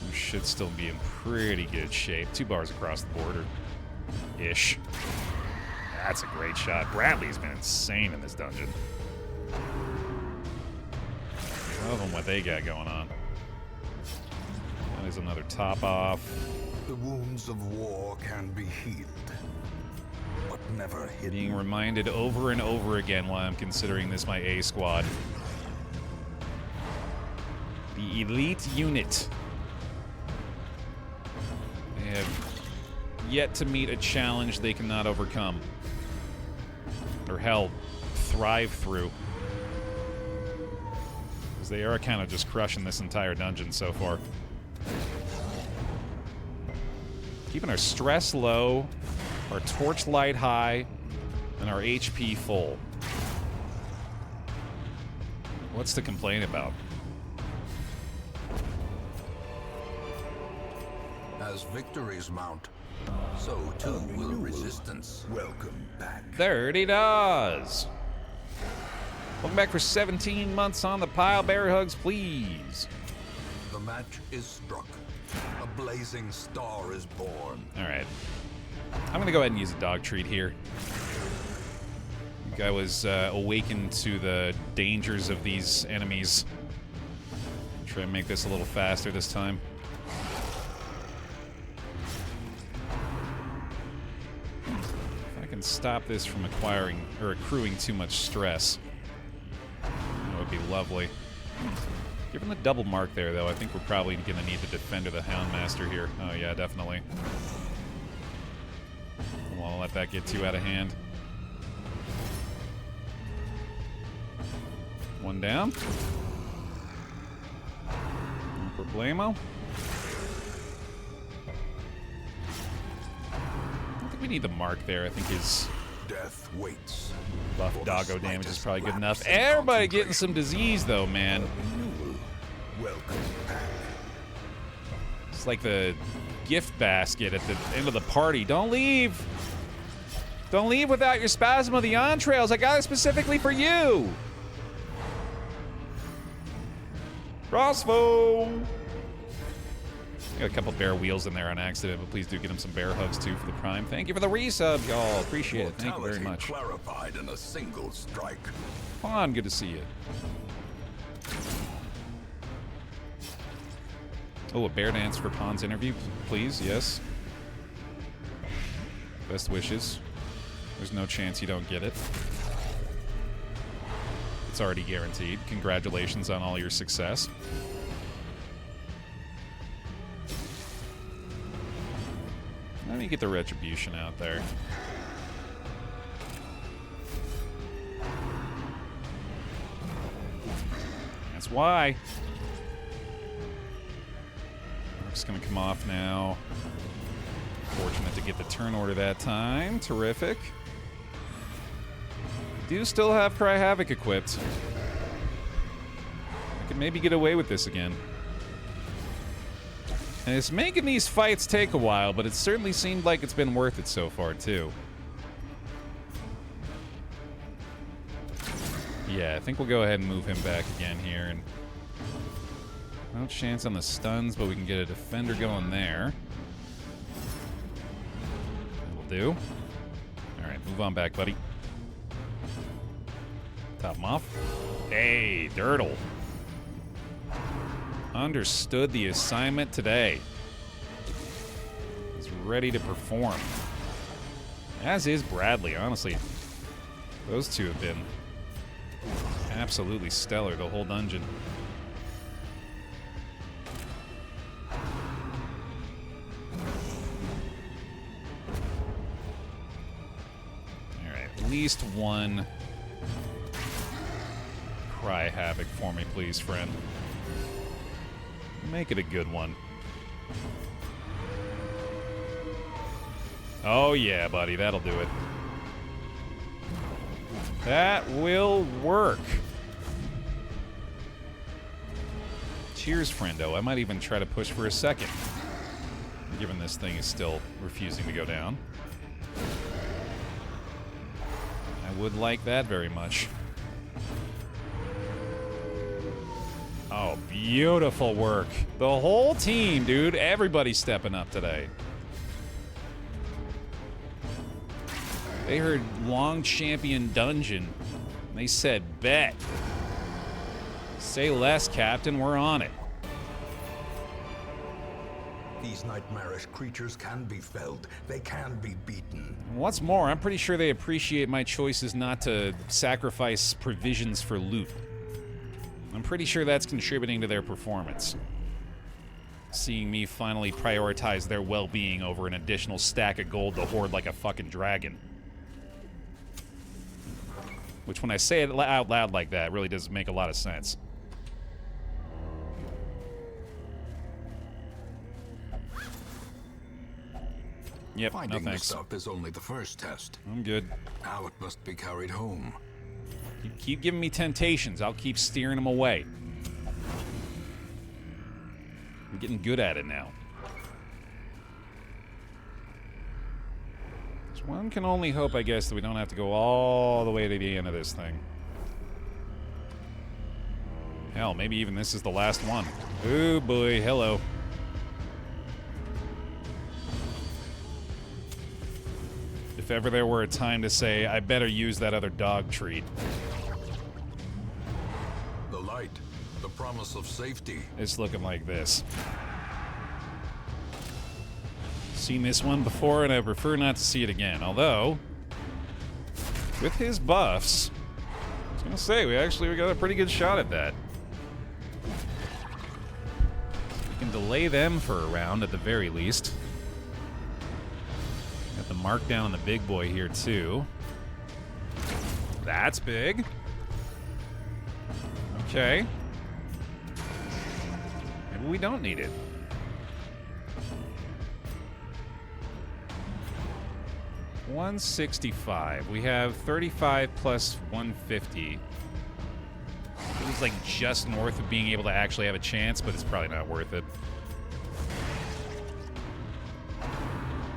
A: We should still be in pretty good shape. 2 bars across the border. Ish. That's a great shot. Bradley's been insane in this dungeon. Love them what they got going on. There's another top off.
C: The wounds of war can be healed, but never hidden.
A: Being reminded over and over again while I'm considering this my A squad. The elite unit. They have yet to meet a challenge they cannot overcome. Or hell, thrive through. Because they are kind of just crushing this entire dungeon so far. Keeping our stress low, our torchlight high, and our HP full. What's to complain about?
C: As victories mount, so too will resistance.
B: Welcome back.
A: There it does. Welcome back for 17 months on the pile. Bear hugs, please.
C: The match is struck. A blazing star is born.
A: All right. I'm going to go ahead and use a dog treat here. I think I was awakened to the dangers of these enemies. Try and make this a little faster this time. If I can stop this from acquiring or accruing too much stress, that would be lovely. Given the double mark there, though, I think we're probably going to need the Defender, the Houndmaster here. Oh, yeah, definitely. I won't let that get too out of hand. One down. No problemo. I don't think we need the mark there. I think his
C: Death waits.
A: buff doggo damage is probably good enough. Everybody getting some disease, though, man.
B: Welcome back.
A: It's like the gift basket at the end of the party. Don't leave. Don't leave without your Spasm of the Entrails. I got it specifically for you. Crossbow. Got a couple bear wheels in there on accident, but please do get him some bear hugs too for the prime. Thank you for the resub, y'all. Appreciate it. Thank you very much.
B: Clarified in a single strike.
A: Fawn, good to see you. Oh, a bear dance for Pawn's interview, please. Yes. Best wishes. There's no chance you don't get it. It's already guaranteed. Congratulations on all your success. Let me get the retribution out there. That's why. Mark's gonna come off now. Fortunate to get the turn order that time. Terrific. Do still have Cry Havoc equipped. I can maybe get away with this again. And it's making these fights take a while, but it certainly seemed like it's been worth it so far, too. Yeah, I think we'll go ahead and move him back again here. And no chance on the stuns, but we can get a defender going there. That'll do. All right, move on back, buddy. Top him off. Hey, Dirtle. Understood the assignment today. He's ready to perform. As is Bradley, honestly. Those two have been absolutely stellar the whole dungeon. Alright, at least one Cry Havoc for me, please, friend. Make it a good one. Oh yeah, buddy, that'll do it. That will work. Cheers, friendo. I might even try to push for a second, given this thing is still refusing to go down. I would like that very much. Oh, beautiful work. The whole team, dude. Everybody's stepping up today. They heard Long Champion Dungeon. They said, bet. Say less, Captain. We're on it.
C: These nightmarish creatures can be felled. They can be beaten.
A: What's more, I'm pretty sure they appreciate my choices not to sacrifice provisions for loot. I'm pretty sure that's contributing to their performance. Seeing me finally prioritize their well-being over an additional stack of gold to hoard like a fucking dragon. Which, when I say it out loud like that, really does make a lot of sense. Yep,
C: Finding
A: no
C: the
A: thanks.
C: stuff is only the first test.
A: I'm good.
C: Now it must be carried home.
A: You keep giving me temptations. I'll keep steering them away. I'm getting good at it now. So one can only hope, I guess, that we don't have to go all the way to the end of this thing. Hell, maybe even this is the last one. Oh boy, hello. If ever there were a time to say, I better use that other dog treat.
C: The light, the promise of safety.
A: It's looking like this. Seen this one before, and I prefer not to see it again. Although, with his buffs, I was gonna say, we got a pretty good shot at that. We can delay them for a round at the very least. Got the markdown on the big boy here, too. That's big. Okay. Maybe we don't need it. $165. We have 35 plus 150. It was like just north of being able to actually have a chance, but it's probably not worth it.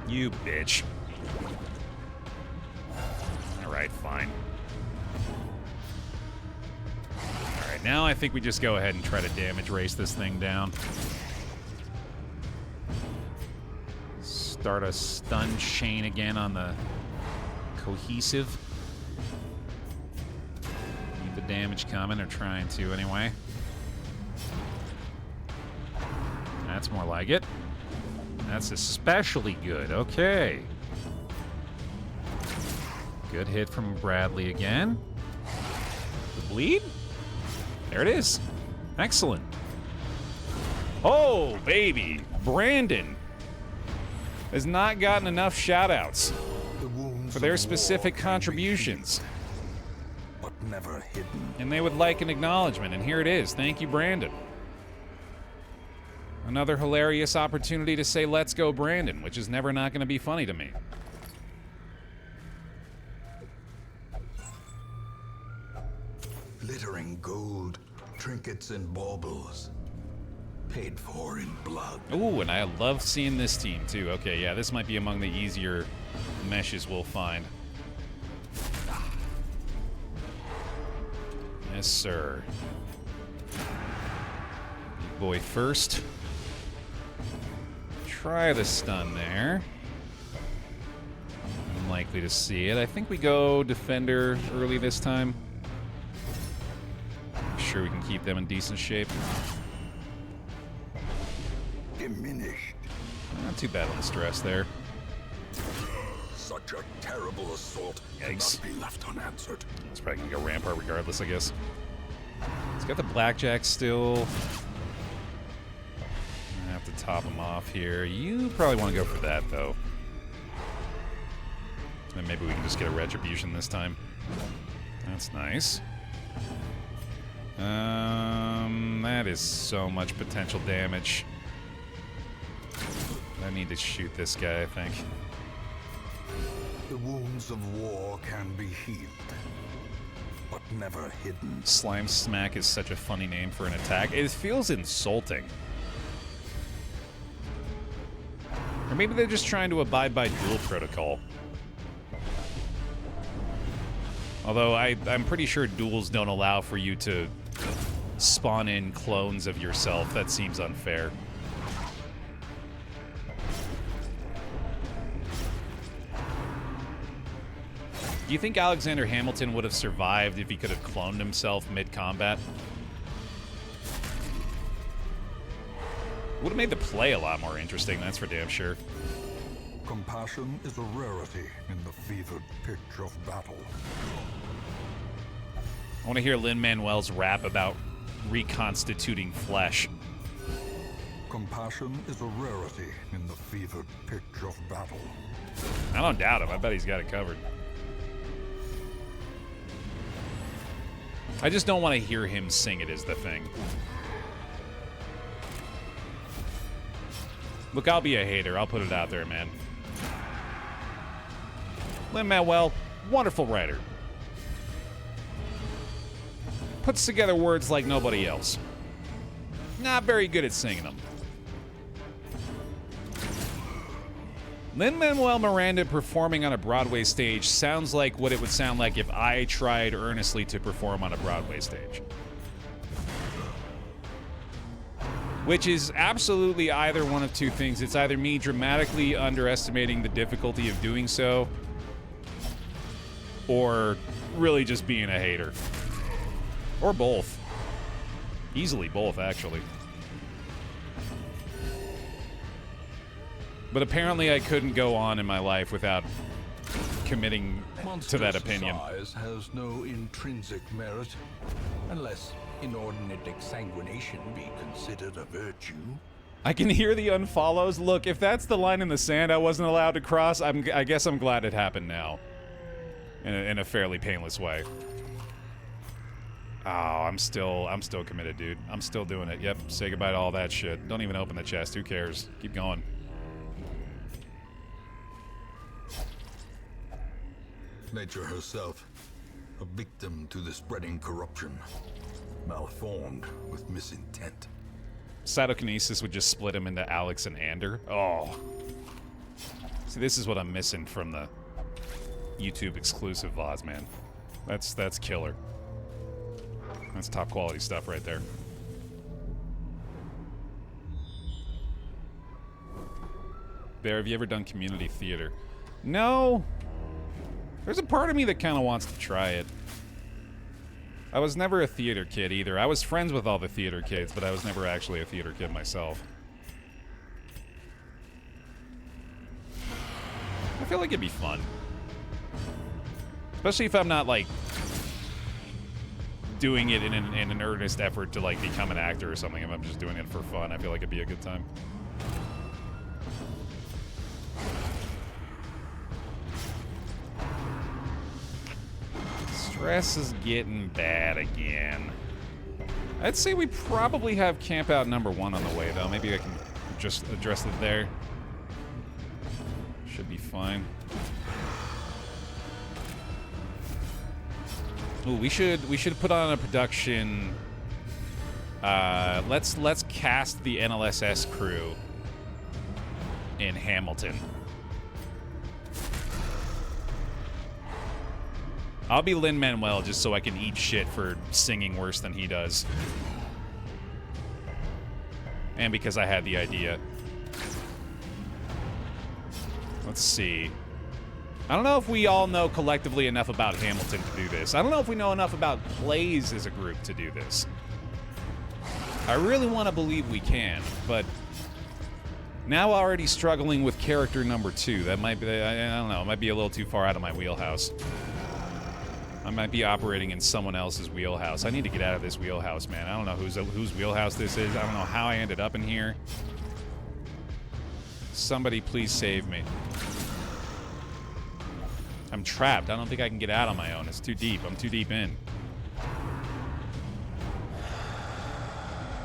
A: You bitch. Alright, fine. Alright, now I think we just go ahead and try to damage race this thing down. start a stun chain again on the cohesive. Keep the damage coming, or trying to anyway. That's more like it. That's especially good. Okay. Good hit from Bradley again. The bleed? There it is. Excellent. Oh, baby. Brandon has not gotten enough shout-outs for their specific contributions.
B: But never hidden.
A: And they would like an acknowledgement, and here it is. Thank you, Brandon. Another hilarious opportunity to say, let's go, Brandon, which is never not going to be funny to me.
B: Glittering gold, trinkets and baubles. Paid for in blood.
A: Ooh, and I love seeing this team, too. Okay, yeah, this might be among the easier meshes we'll find. Yes, sir. Big boy first. Try the stun there. Unlikely to see it. I think we go defender early this time. Make sure we can keep them in decent shape.
B: Diminished.
A: Not too bad on the stress there.
B: Such a terrible assault
A: Yikes.
B: cannot be left unanswered.
A: It's probably gonna go Rampart regardless, I guess. He's got the Blackjack still. I have to top him off here. You probably want to go for that, though. And maybe we can just get a Retribution this time. That's nice. That is so much potential damage. I need to shoot this guy, I think.
B: The wounds of war can be healed, but never hidden.
A: Slime Smack is such a funny name for an attack. It feels insulting. Or maybe they're just trying to abide by duel protocol. Although I'm pretty sure duels don't allow for you to spawn in clones of yourself. That seems unfair. Do you think Alexander Hamilton would have survived if he could have cloned himself mid-combat? Would have made the play a lot more interesting, that's for damn sure.
C: Compassion is a rarity in the fevered pitch of battle.
A: I want to hear Lin-Manuel's rap about reconstituting flesh.
C: Compassion is a rarity in the fevered pitch of battle.
A: I don't doubt him. I bet he's got it covered. I just don't want to hear him sing it is the thing. Look, I'll be a hater. I'll put it out there, man. Lin-Manuel, wonderful writer. Puts together words like nobody else. Not very good at singing them. Lin-Manuel Miranda performing on a Broadway stage sounds like what it would sound like if I tried earnestly to perform on a Broadway stage. Which is absolutely either one of two things. It's either me dramatically underestimating the difficulty of doing so, or really just being a hater. Or both. Easily both, actually. But apparently I couldn't go on in my life without committing to that opinion.
B: Monstrous size has no intrinsic merit, unless inordinate exsanguination be considered a virtue.
A: I can hear the unfollows. Look, if that's the line in the sand I wasn't allowed to cross, I guess I'm glad it happened now. In a fairly painless way. Oh, I'm still committed, dude. I'm still doing it. Yep, say goodbye to all that shit. Don't even open the chest. Who cares? Keep going.
C: Nature herself, a victim to the spreading corruption, malformed with misintent.
A: Cytokinesis would just split him into Alex and Ander. Oh. See, this is what I'm missing from the YouTube exclusive VODs, man. That's killer. That's top quality stuff right there. Bear, have you ever done community theater? No. There's a part of me that kind of wants to try it. I was never a theater kid either. I was friends with all the theater kids, but I was never actually a theater kid myself. I feel like it'd be fun. Especially if I'm not, like, doing it in an earnest effort to, like, become an actor or something. If I'm just doing it for fun, I feel like it'd be a good time. Stress is getting bad again. I'd say we probably have camp out number 1 on the way, though. Maybe I can just address it there. Should be fine. Ooh, we should put on a production. Let's cast the NLSS crew in Hamilton. I'll be Lin-Manuel just so I can eat shit for singing worse than he does. And because I had the idea. Let's see. I don't know if we all know collectively enough about Hamilton to do this. I don't know if we know enough about plays as a group to do this. I really want to believe we can, but now already struggling with character number 2. That might be, I don't know, it might be a little too far out of my wheelhouse. I might be operating in someone else's wheelhouse. I need to get out of this wheelhouse, man. I don't know whose wheelhouse this is. I don't know how I ended up in here. Somebody please save me. I'm trapped. I don't think I can get out on my own. It's too deep. I'm too deep in.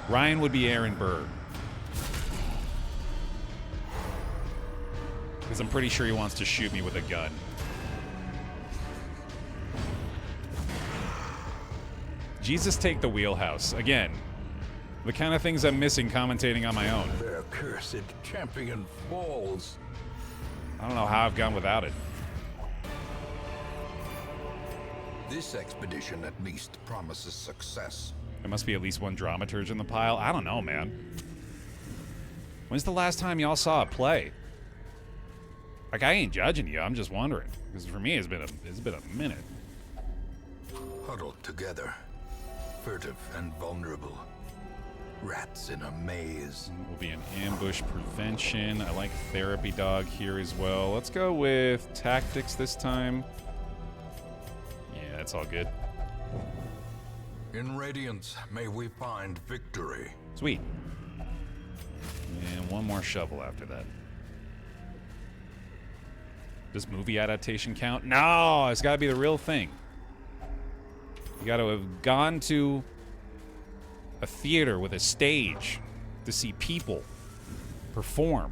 A: Ryan would be Aaron Burr. Because I'm pretty sure he wants to shoot me with a gun. Jesus, take the wheelhouse. Again, the kind of things I'm missing commentating on my own.
B: Their cursed champion falls.
A: I don't know how I've gone without it.
B: This expedition at least promises success.
A: There must be at least one dramaturge in the pile. I don't know, man. When's the last time y'all saw a play? Like, I ain't judging you. I'm just wondering. Because for me, it's been a minute.
B: Huddled together, furtive and vulnerable. Rats in a maze.
A: Will be an ambush prevention. I like therapy dog here as well. Let's go with tactics this time. Yeah, that's all good.
C: In Radiance, may we find victory.
A: Sweet. And one more shovel after that. Does movie adaptation count? No, it's got to be the real thing. You got to have gone to a theater with a stage to see people perform.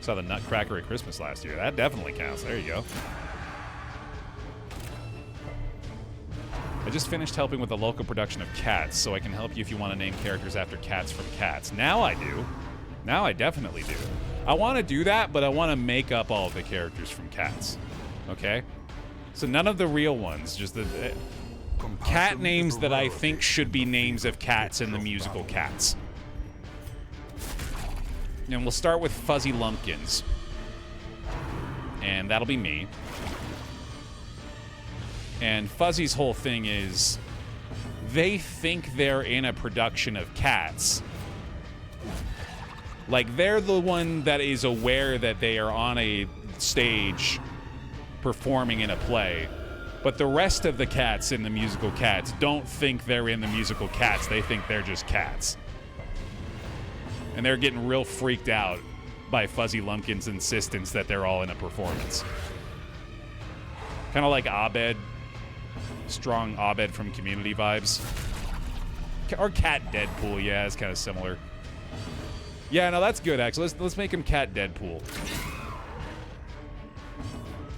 A: Saw the Nutcracker at Christmas last year. That definitely counts. There you go. I just finished helping with the local production of Cats, so I can help you if you want to name characters after cats from Cats. Now I do. Now I definitely do. I want to do that, but I want to make up all of the characters from Cats. Okay? So none of the real ones, just the cat names that I think should be names of cats in the musical Cats. And we'll start with Fuzzy Lumpkins. And that'll be me. And Fuzzy's whole thing is they think they're in a production of Cats. Like, they're the one that is aware that they are on a stage performing in a play. But the rest of the cats in the musical Cats don't think they're in the musical Cats. They think they're just cats. And they're getting real freaked out by Fuzzy Lumpkin's insistence that they're all in a performance. Kind of like Abed. Strong Abed from Community vibes. Or Cat Deadpool, yeah, it's kind of similar. Yeah, no, that's good, actually. Let's make him Cat Deadpool.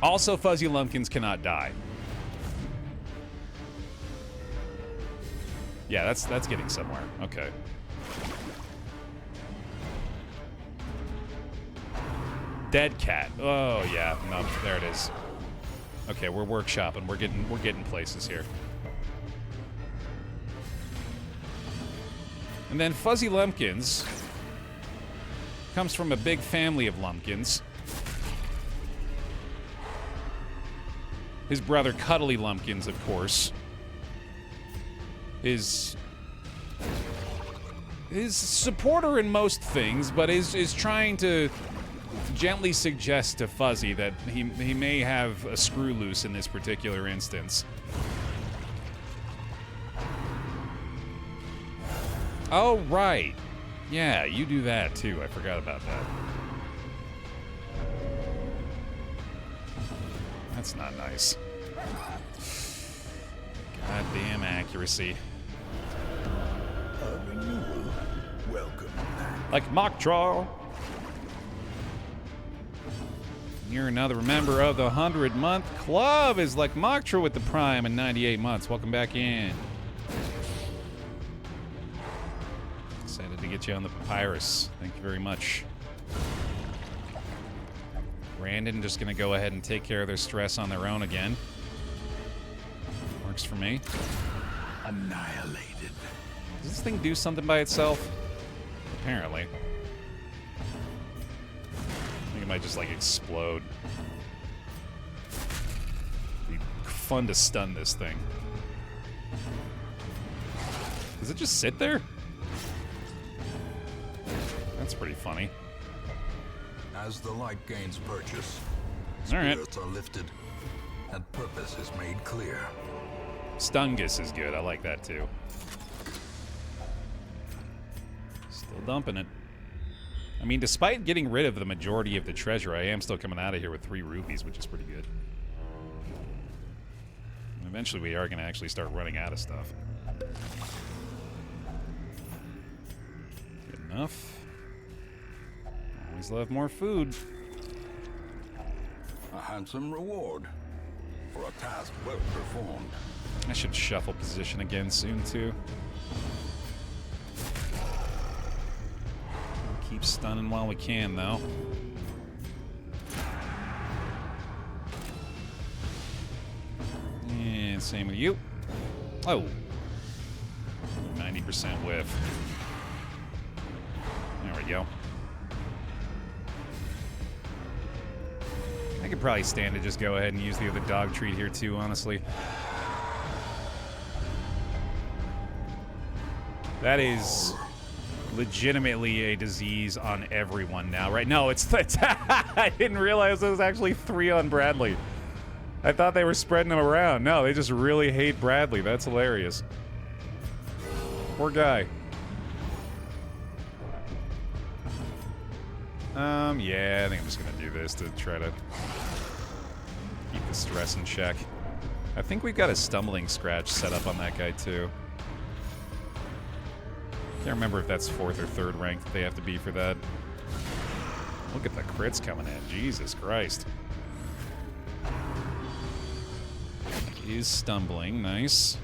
A: Also, Fuzzy Lumpkins cannot die. Yeah, that's getting somewhere. Okay. Dead cat. Oh yeah, no, there it is. Okay, we're workshopping. We're getting places here. And then Fuzzy Lumpkins Comes from a big family of Lumpkins. His brother, Cuddly Lumpkins, of course. His supporter in most things, but is trying to gently suggest to Fuzzy that he may have a screw loose in this particular instance. Oh, right. Yeah, you do that too. I forgot about that. That's not nice. Goddamn accuracy.
B: A renewal. Welcome back.
A: Like mock draw. You're another member of the 100-month club. Is like Mocktra with the Prime in 98 months. Welcome back in. Excited to get you on the papyrus. Thank you very much. Brandon just gonna go ahead and take care of their stress on their own again. Works for me.
B: Annihilated.
A: Does this thing do something by itself? Apparently. I think it might just like explode. Be fun to stun this thing. Does it just sit there? That's pretty funny.
C: As the light gains purchase,
A: All right.
C: spirits are lifted, and purpose is made clear.
A: Stungus is good. I like that too. Still dumping it. I mean, despite getting rid of the majority of the treasure, I am still coming out of here with 3 rupees, which is pretty good. And eventually we are going to actually start running out of stuff. Good enough. Always love more food.
C: A handsome reward for a task well performed.
A: I should shuffle position again soon, too. Keep stunning while we can, though. And same with you. Oh. 90% whiff. There we go. I could probably stand to just go ahead and use the other dog treat here, too, honestly. That is legitimately a disease on everyone now, right? No, it's I didn't realize it was actually 3 on Bradley. I thought they were spreading them around. No, they just really hate Bradley. That's hilarious. Poor guy. Yeah, I think I'm just gonna do this to try to keep the stress in check. I think we've got a stumbling scratch set up on that guy, too. Can't remember if that's 4th or 3rd rank that they have to be for that. Look at the crits coming in. Jesus Christ. Is stumbling. Nice.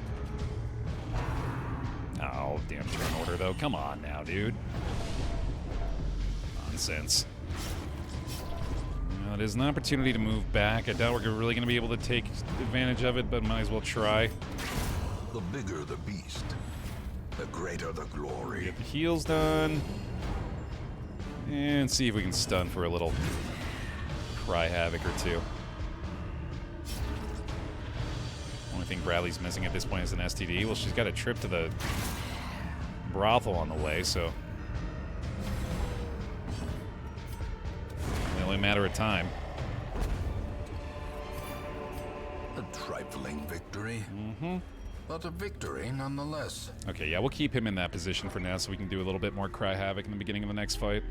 A: Oh, damn turn order, though. Come on now, dude. Nonsense. Well, it is an opportunity to move back. I doubt we're really going to be able to take advantage of it, but might as well try.
C: The bigger the beast, the greater the glory.
A: Get the heals done. And see if we can stun for a little cry havoc or 2. Only thing Bradley's missing at this point is an STD. Well, she's got a trip to the brothel on the way, so only a matter of time.
C: A trifling victory. But a victory nonetheless.
A: Okay, yeah, we'll keep him in that position for now so we can do a little bit more cry havoc in the beginning of the next fight.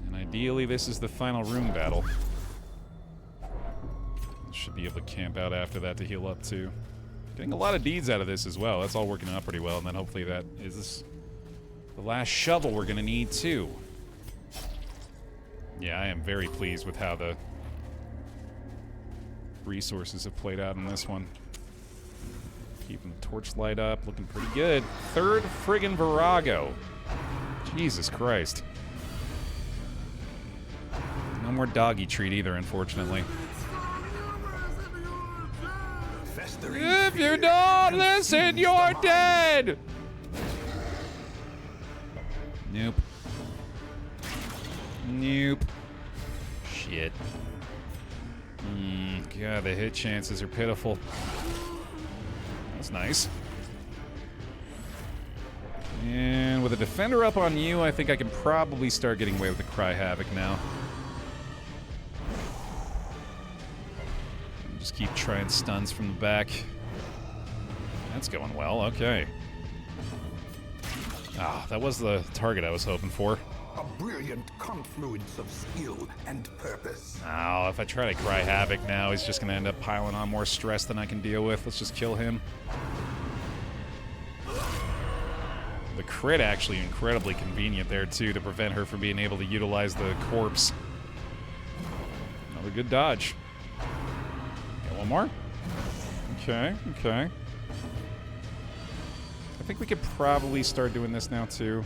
A: And ideally, this is the final room battle. Should be able to camp out after that to heal up, too. Getting a lot of deeds out of this as well. That's all working out pretty well. And then hopefully that is the last shovel we're going to need, too. Yeah, I am very pleased with how the resources have played out in this one. Keeping the torchlight up, looking pretty good. 3rd friggin' Virago. Jesus Christ. No more doggy treat either, unfortunately. If you don't listen, you're dead! Nope. Nope. Shit. God, the hit chances are pitiful. That's nice. And with a defender up on you, I think I can probably start getting away with the Cry Havoc now. Just keep trying stuns from the back. That's going well, okay. Ah, that was the target I was hoping for.
C: A brilliant confluence of skill and purpose.
A: Oh, if I try to Cry Havoc now, he's just going to end up piling on more stress than I can deal with. Let's just kill him. The crit actually incredibly convenient there, too, to prevent her from being able to utilize the corpse. Another good dodge. Got one more? Okay, okay. I think we could probably start doing this now, too.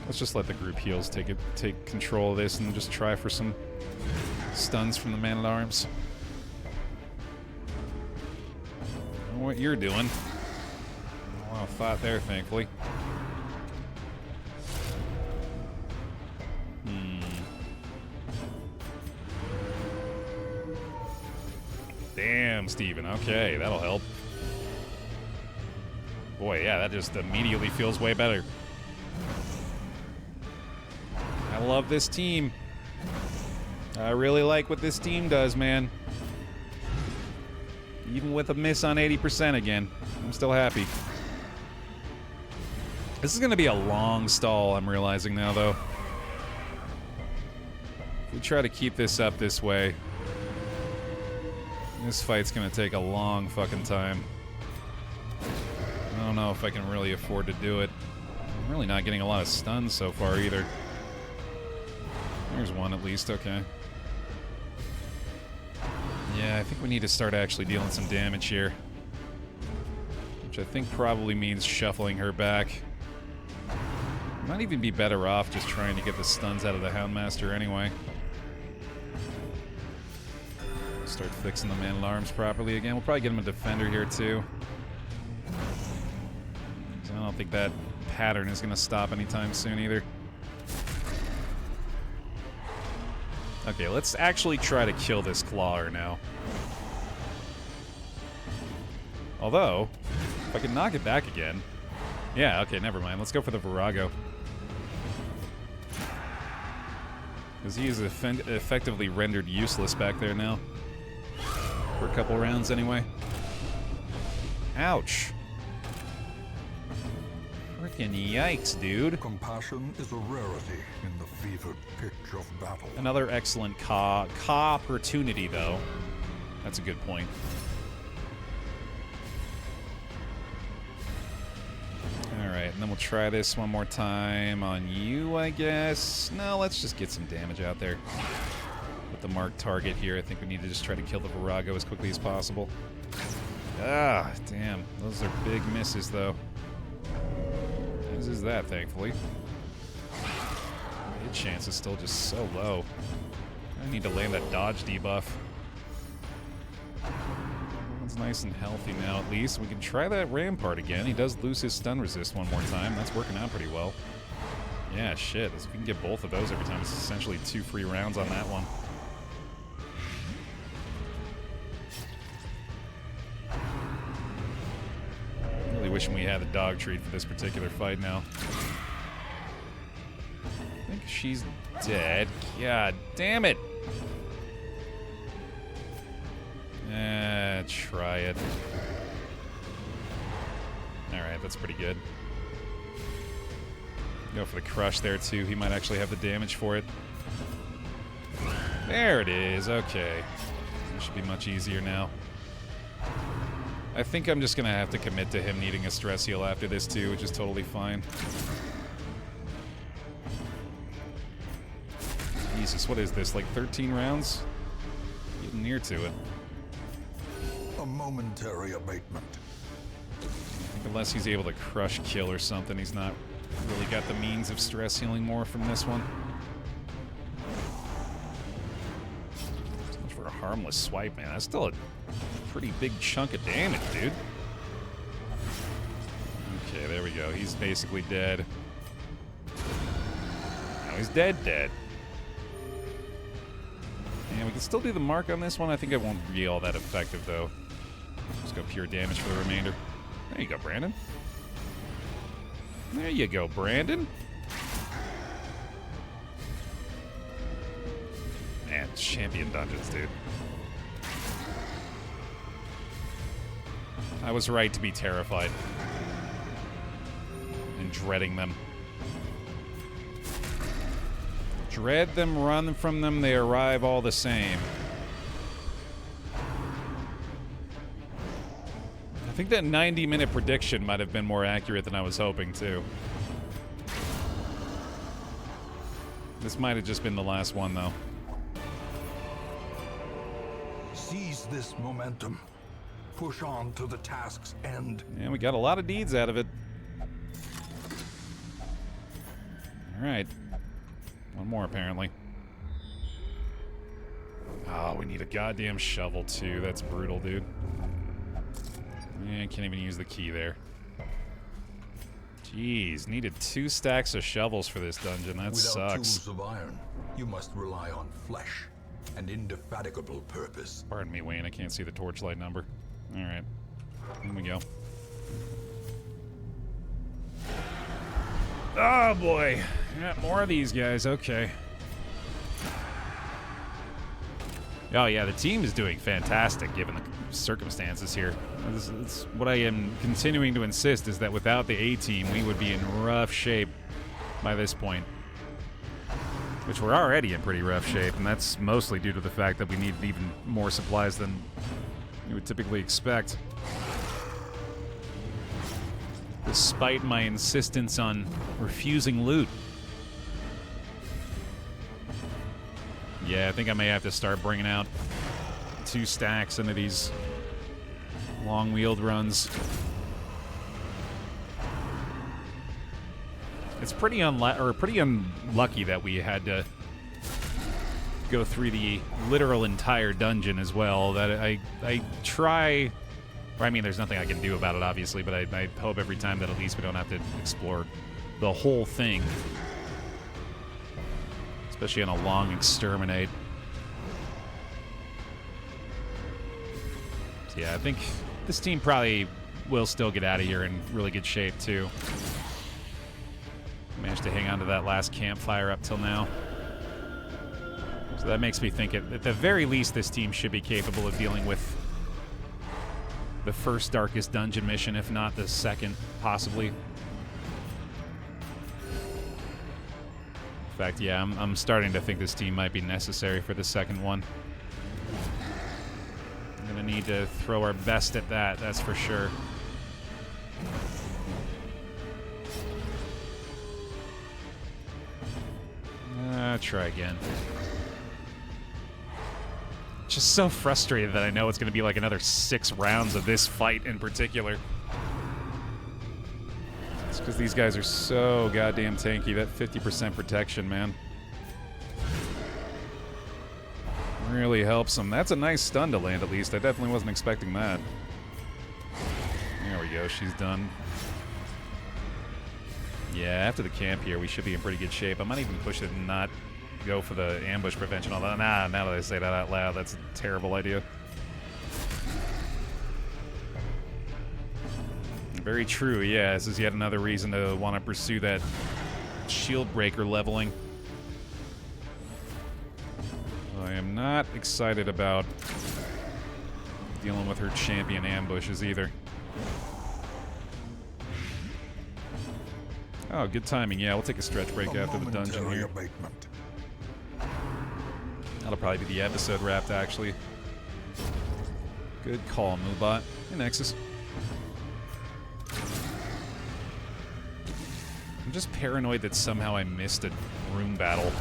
A: Let's just let the group heals take control of this and just try for some stuns from the Man-at-Arms. I don't know what you're doing. A lot of thought there, thankfully. Damn, Steven. Okay, that'll help. Boy, yeah, that just immediately feels way better. I love this team. I really like what this team does, man. Even with a miss on 80% again, I'm still happy. This is going to be a long stall, I'm realizing now, though. If we try to keep this up this way, this fight's going to take a long fucking time. I don't know if I can really afford to do it. I'm really not getting a lot of stuns so far, either. There's one at least, okay. Yeah, I think we need to start actually dealing some damage here. Which I think probably means shuffling her back. Might even be better off just trying to get the stuns out of the Houndmaster anyway. Start fixing the Man-at-Arms properly again. We'll probably get him a defender here too. I don't think that pattern is going to stop anytime soon either. Okay, let's actually try to kill this Clawer now. Although, if I can knock it back again... Yeah, okay, never mind. Let's go for the Virago. Because he is effectively rendered useless back there now. For a couple rounds anyway. Ouch. Frickin' yikes, dude.
C: Compassion is a rarity in the fevered pitch of battle.
A: Another excellent opportunity, though. That's a good point. Alright, and then we'll try this one more time on you, I guess. No, let's just get some damage out there. With the marked target here, I think we need to just try to kill the Virago as quickly as possible. Ah, damn. Those are big misses, though. As is that, thankfully. Hit chance is still just so low. I need to land that dodge debuff. Everyone's nice and healthy now, at least. We can try that Rampart again. He does lose his stun resist one more time. That's working out pretty well. Yeah, shit. If we can get both of those every time, it's essentially 2 free rounds on that one. Really wishing we had the dog treat for this particular fight now. I think she's dead. God damn it! Try it. Alright, that's pretty good. Go for the crush there, too. He might actually have the damage for it. There it is. Okay. It should be much easier now. I think I'm just going to have to commit to him needing a stress heal after this, too, which is totally fine. Jesus, what is this? Like 13 rounds? Getting near to it.
C: A momentary abatement.
A: I think unless he's able to crush kill or something, he's not really got the means of stress healing more from this one. So much for a harmless swipe, man. That's still a pretty big chunk of damage, dude. Okay, there we go. He's basically dead. Now he's dead. Yeah, we can still do the mark on this one. I think it won't be all that effective, though. Just go pure damage for the remainder. There you go, Brandon. There you go, Brandon. Man, champion dungeons, dude. I was right to be terrified and dreading them. Dread them, run from them, they arrive all the same. I think that 90-minute prediction might have been more accurate than I was hoping, too. This might have just been the last one, though.
C: Seize this momentum. Push on to the task's end.
A: Yeah, we got a lot of deeds out of it. Alright. One more, apparently. Oh, we need a goddamn shovel, too. That's brutal, dude. Yeah, I can't even use the key there. Jeez, needed 2 stacks of shovels for this dungeon. That
C: Without
A: sucks.
C: tools of iron, you must rely on flesh and indefatigable purpose.
A: Pardon me, Wayne. I can't see the torchlight number. Alright. Here we go. Oh, boy. Yeah, more of these guys. Okay. Oh, yeah, the team is doing fantastic given the circumstances here. It's what I am continuing to insist is that without the A-team, we would be in rough shape by this point. Which we're already in pretty rough shape, and that's mostly due to the fact that we need even more supplies than you would typically expect. Despite my insistence on refusing loot. Yeah, I think I may have to start bringing out 2 stacks into these long-wheeled runs. It's pretty unlucky that we had to go through the literal entire dungeon as well. That I try, or I mean, there's nothing I can do about it, obviously, but I hope every time that at least we don't have to explore the whole thing. Especially on a long exterminate. So yeah, I think this team probably will still get out of here in really good shape, too. Managed to hang on to that last campfire up till now. So that makes me think at the very least this team should be capable of dealing with the first darkest dungeon mission, if not the second, possibly. In fact, yeah, I'm starting to think this team might be necessary for the second one. I'm gonna need to throw our best at that, that's for sure. Try again. Just so frustrated that I know it's gonna be like another 6 rounds of this fight in particular. It's because these guys are so goddamn tanky. That 50% protection, man, really helps them. That's a nice stun to land, at least. I definitely wasn't expecting that. There we go. She's done. Yeah, after the camp here, we should be in pretty good shape. I might even push it and not go for the ambush prevention. Although, nah, now that I say that out loud, that's a terrible idea. Very true, yeah. This is yet another reason to want to pursue that shield breaker leveling. I am not excited about dealing with her champion ambushes either. Oh, good timing. Yeah, we'll take a stretch break after the dungeon here.
C: Abatement.
A: That'll probably be the episode wrapped, actually. Good call, Moobot. Hey, Nexus. I'm just paranoid that somehow I missed a room battle.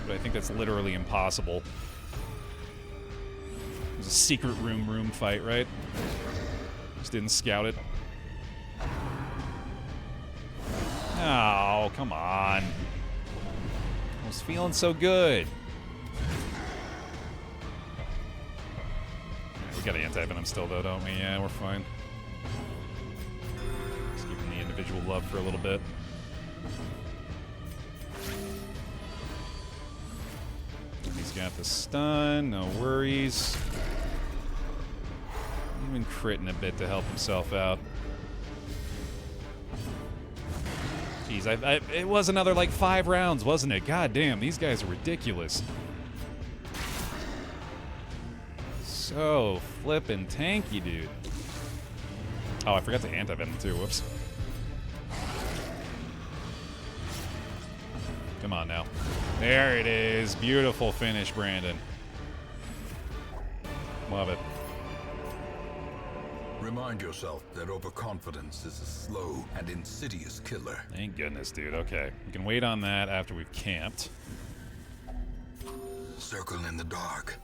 A: But I think that's literally impossible. It was a secret room fight, right? Just didn't scout it. Oh, come on. I was feeling so good. We got anti-venom still, though, don't we? Yeah, we're fine. Just giving the individual love for a little bit. These He's got the stun, no worries. Even critting a bit to help himself out. Jeez, it was another like 5 rounds, wasn't it? God damn, these guys are ridiculous. So flippin' tanky, dude. Oh, I forgot to anti-venom too, whoops. Come on now. There it is. Beautiful finish, Brandon. Love it.
C: Remind yourself that overconfidence is a slow and insidious killer.
A: Thank goodness, dude. Okay. We can wait on that after we've camped.
C: Circle in the dark.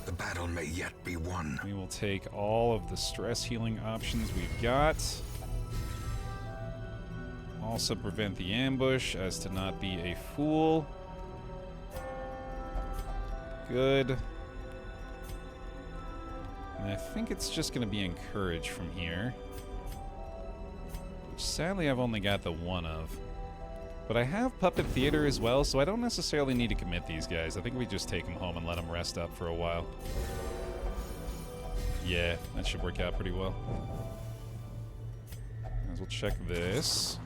C: The battle may yet be won.
A: We will take all of the stress healing options we've got. Also prevent the ambush as to not be a fool. Good. And I think it's just going to be encouraged from here. Which sadly I've only got the one of. But I have Puppet Theater as well, so I don't necessarily need to commit these guys. I think we just take them home and let them rest up for a while. Yeah, that should work out pretty well. As we'll check this.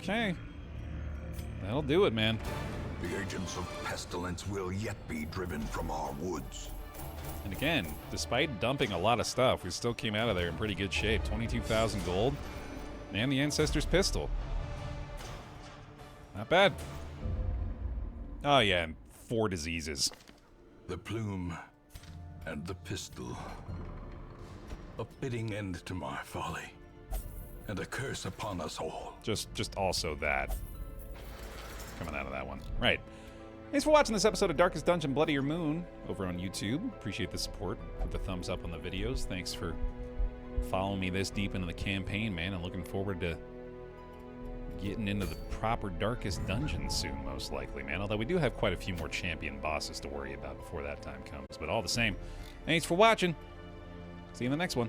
A: Okay. That'll do it, man.
C: The agents of pestilence will yet be driven from our woods.
A: And again, despite dumping a lot of stuff, we still came out of there in pretty good shape. 22,000 gold. And the Ancestor's Pistol. Not bad. Oh yeah, and 4 diseases.
C: The plume and the pistol. A fitting end to my folly. And a curse upon us all.
A: Just also that. Coming out of that one. Right. Thanks for watching this episode of Darkest Dungeon Bloodier Moon over on YouTube. Appreciate the support. Put the thumbs up on the videos. Thanks for following me this deep into the campaign, man. I'm looking forward to getting into the proper Darkest Dungeon soon, most likely, man. Although we do have quite a few more champion bosses to worry about before that time comes. But all the same, thanks for watching. See you in the next one.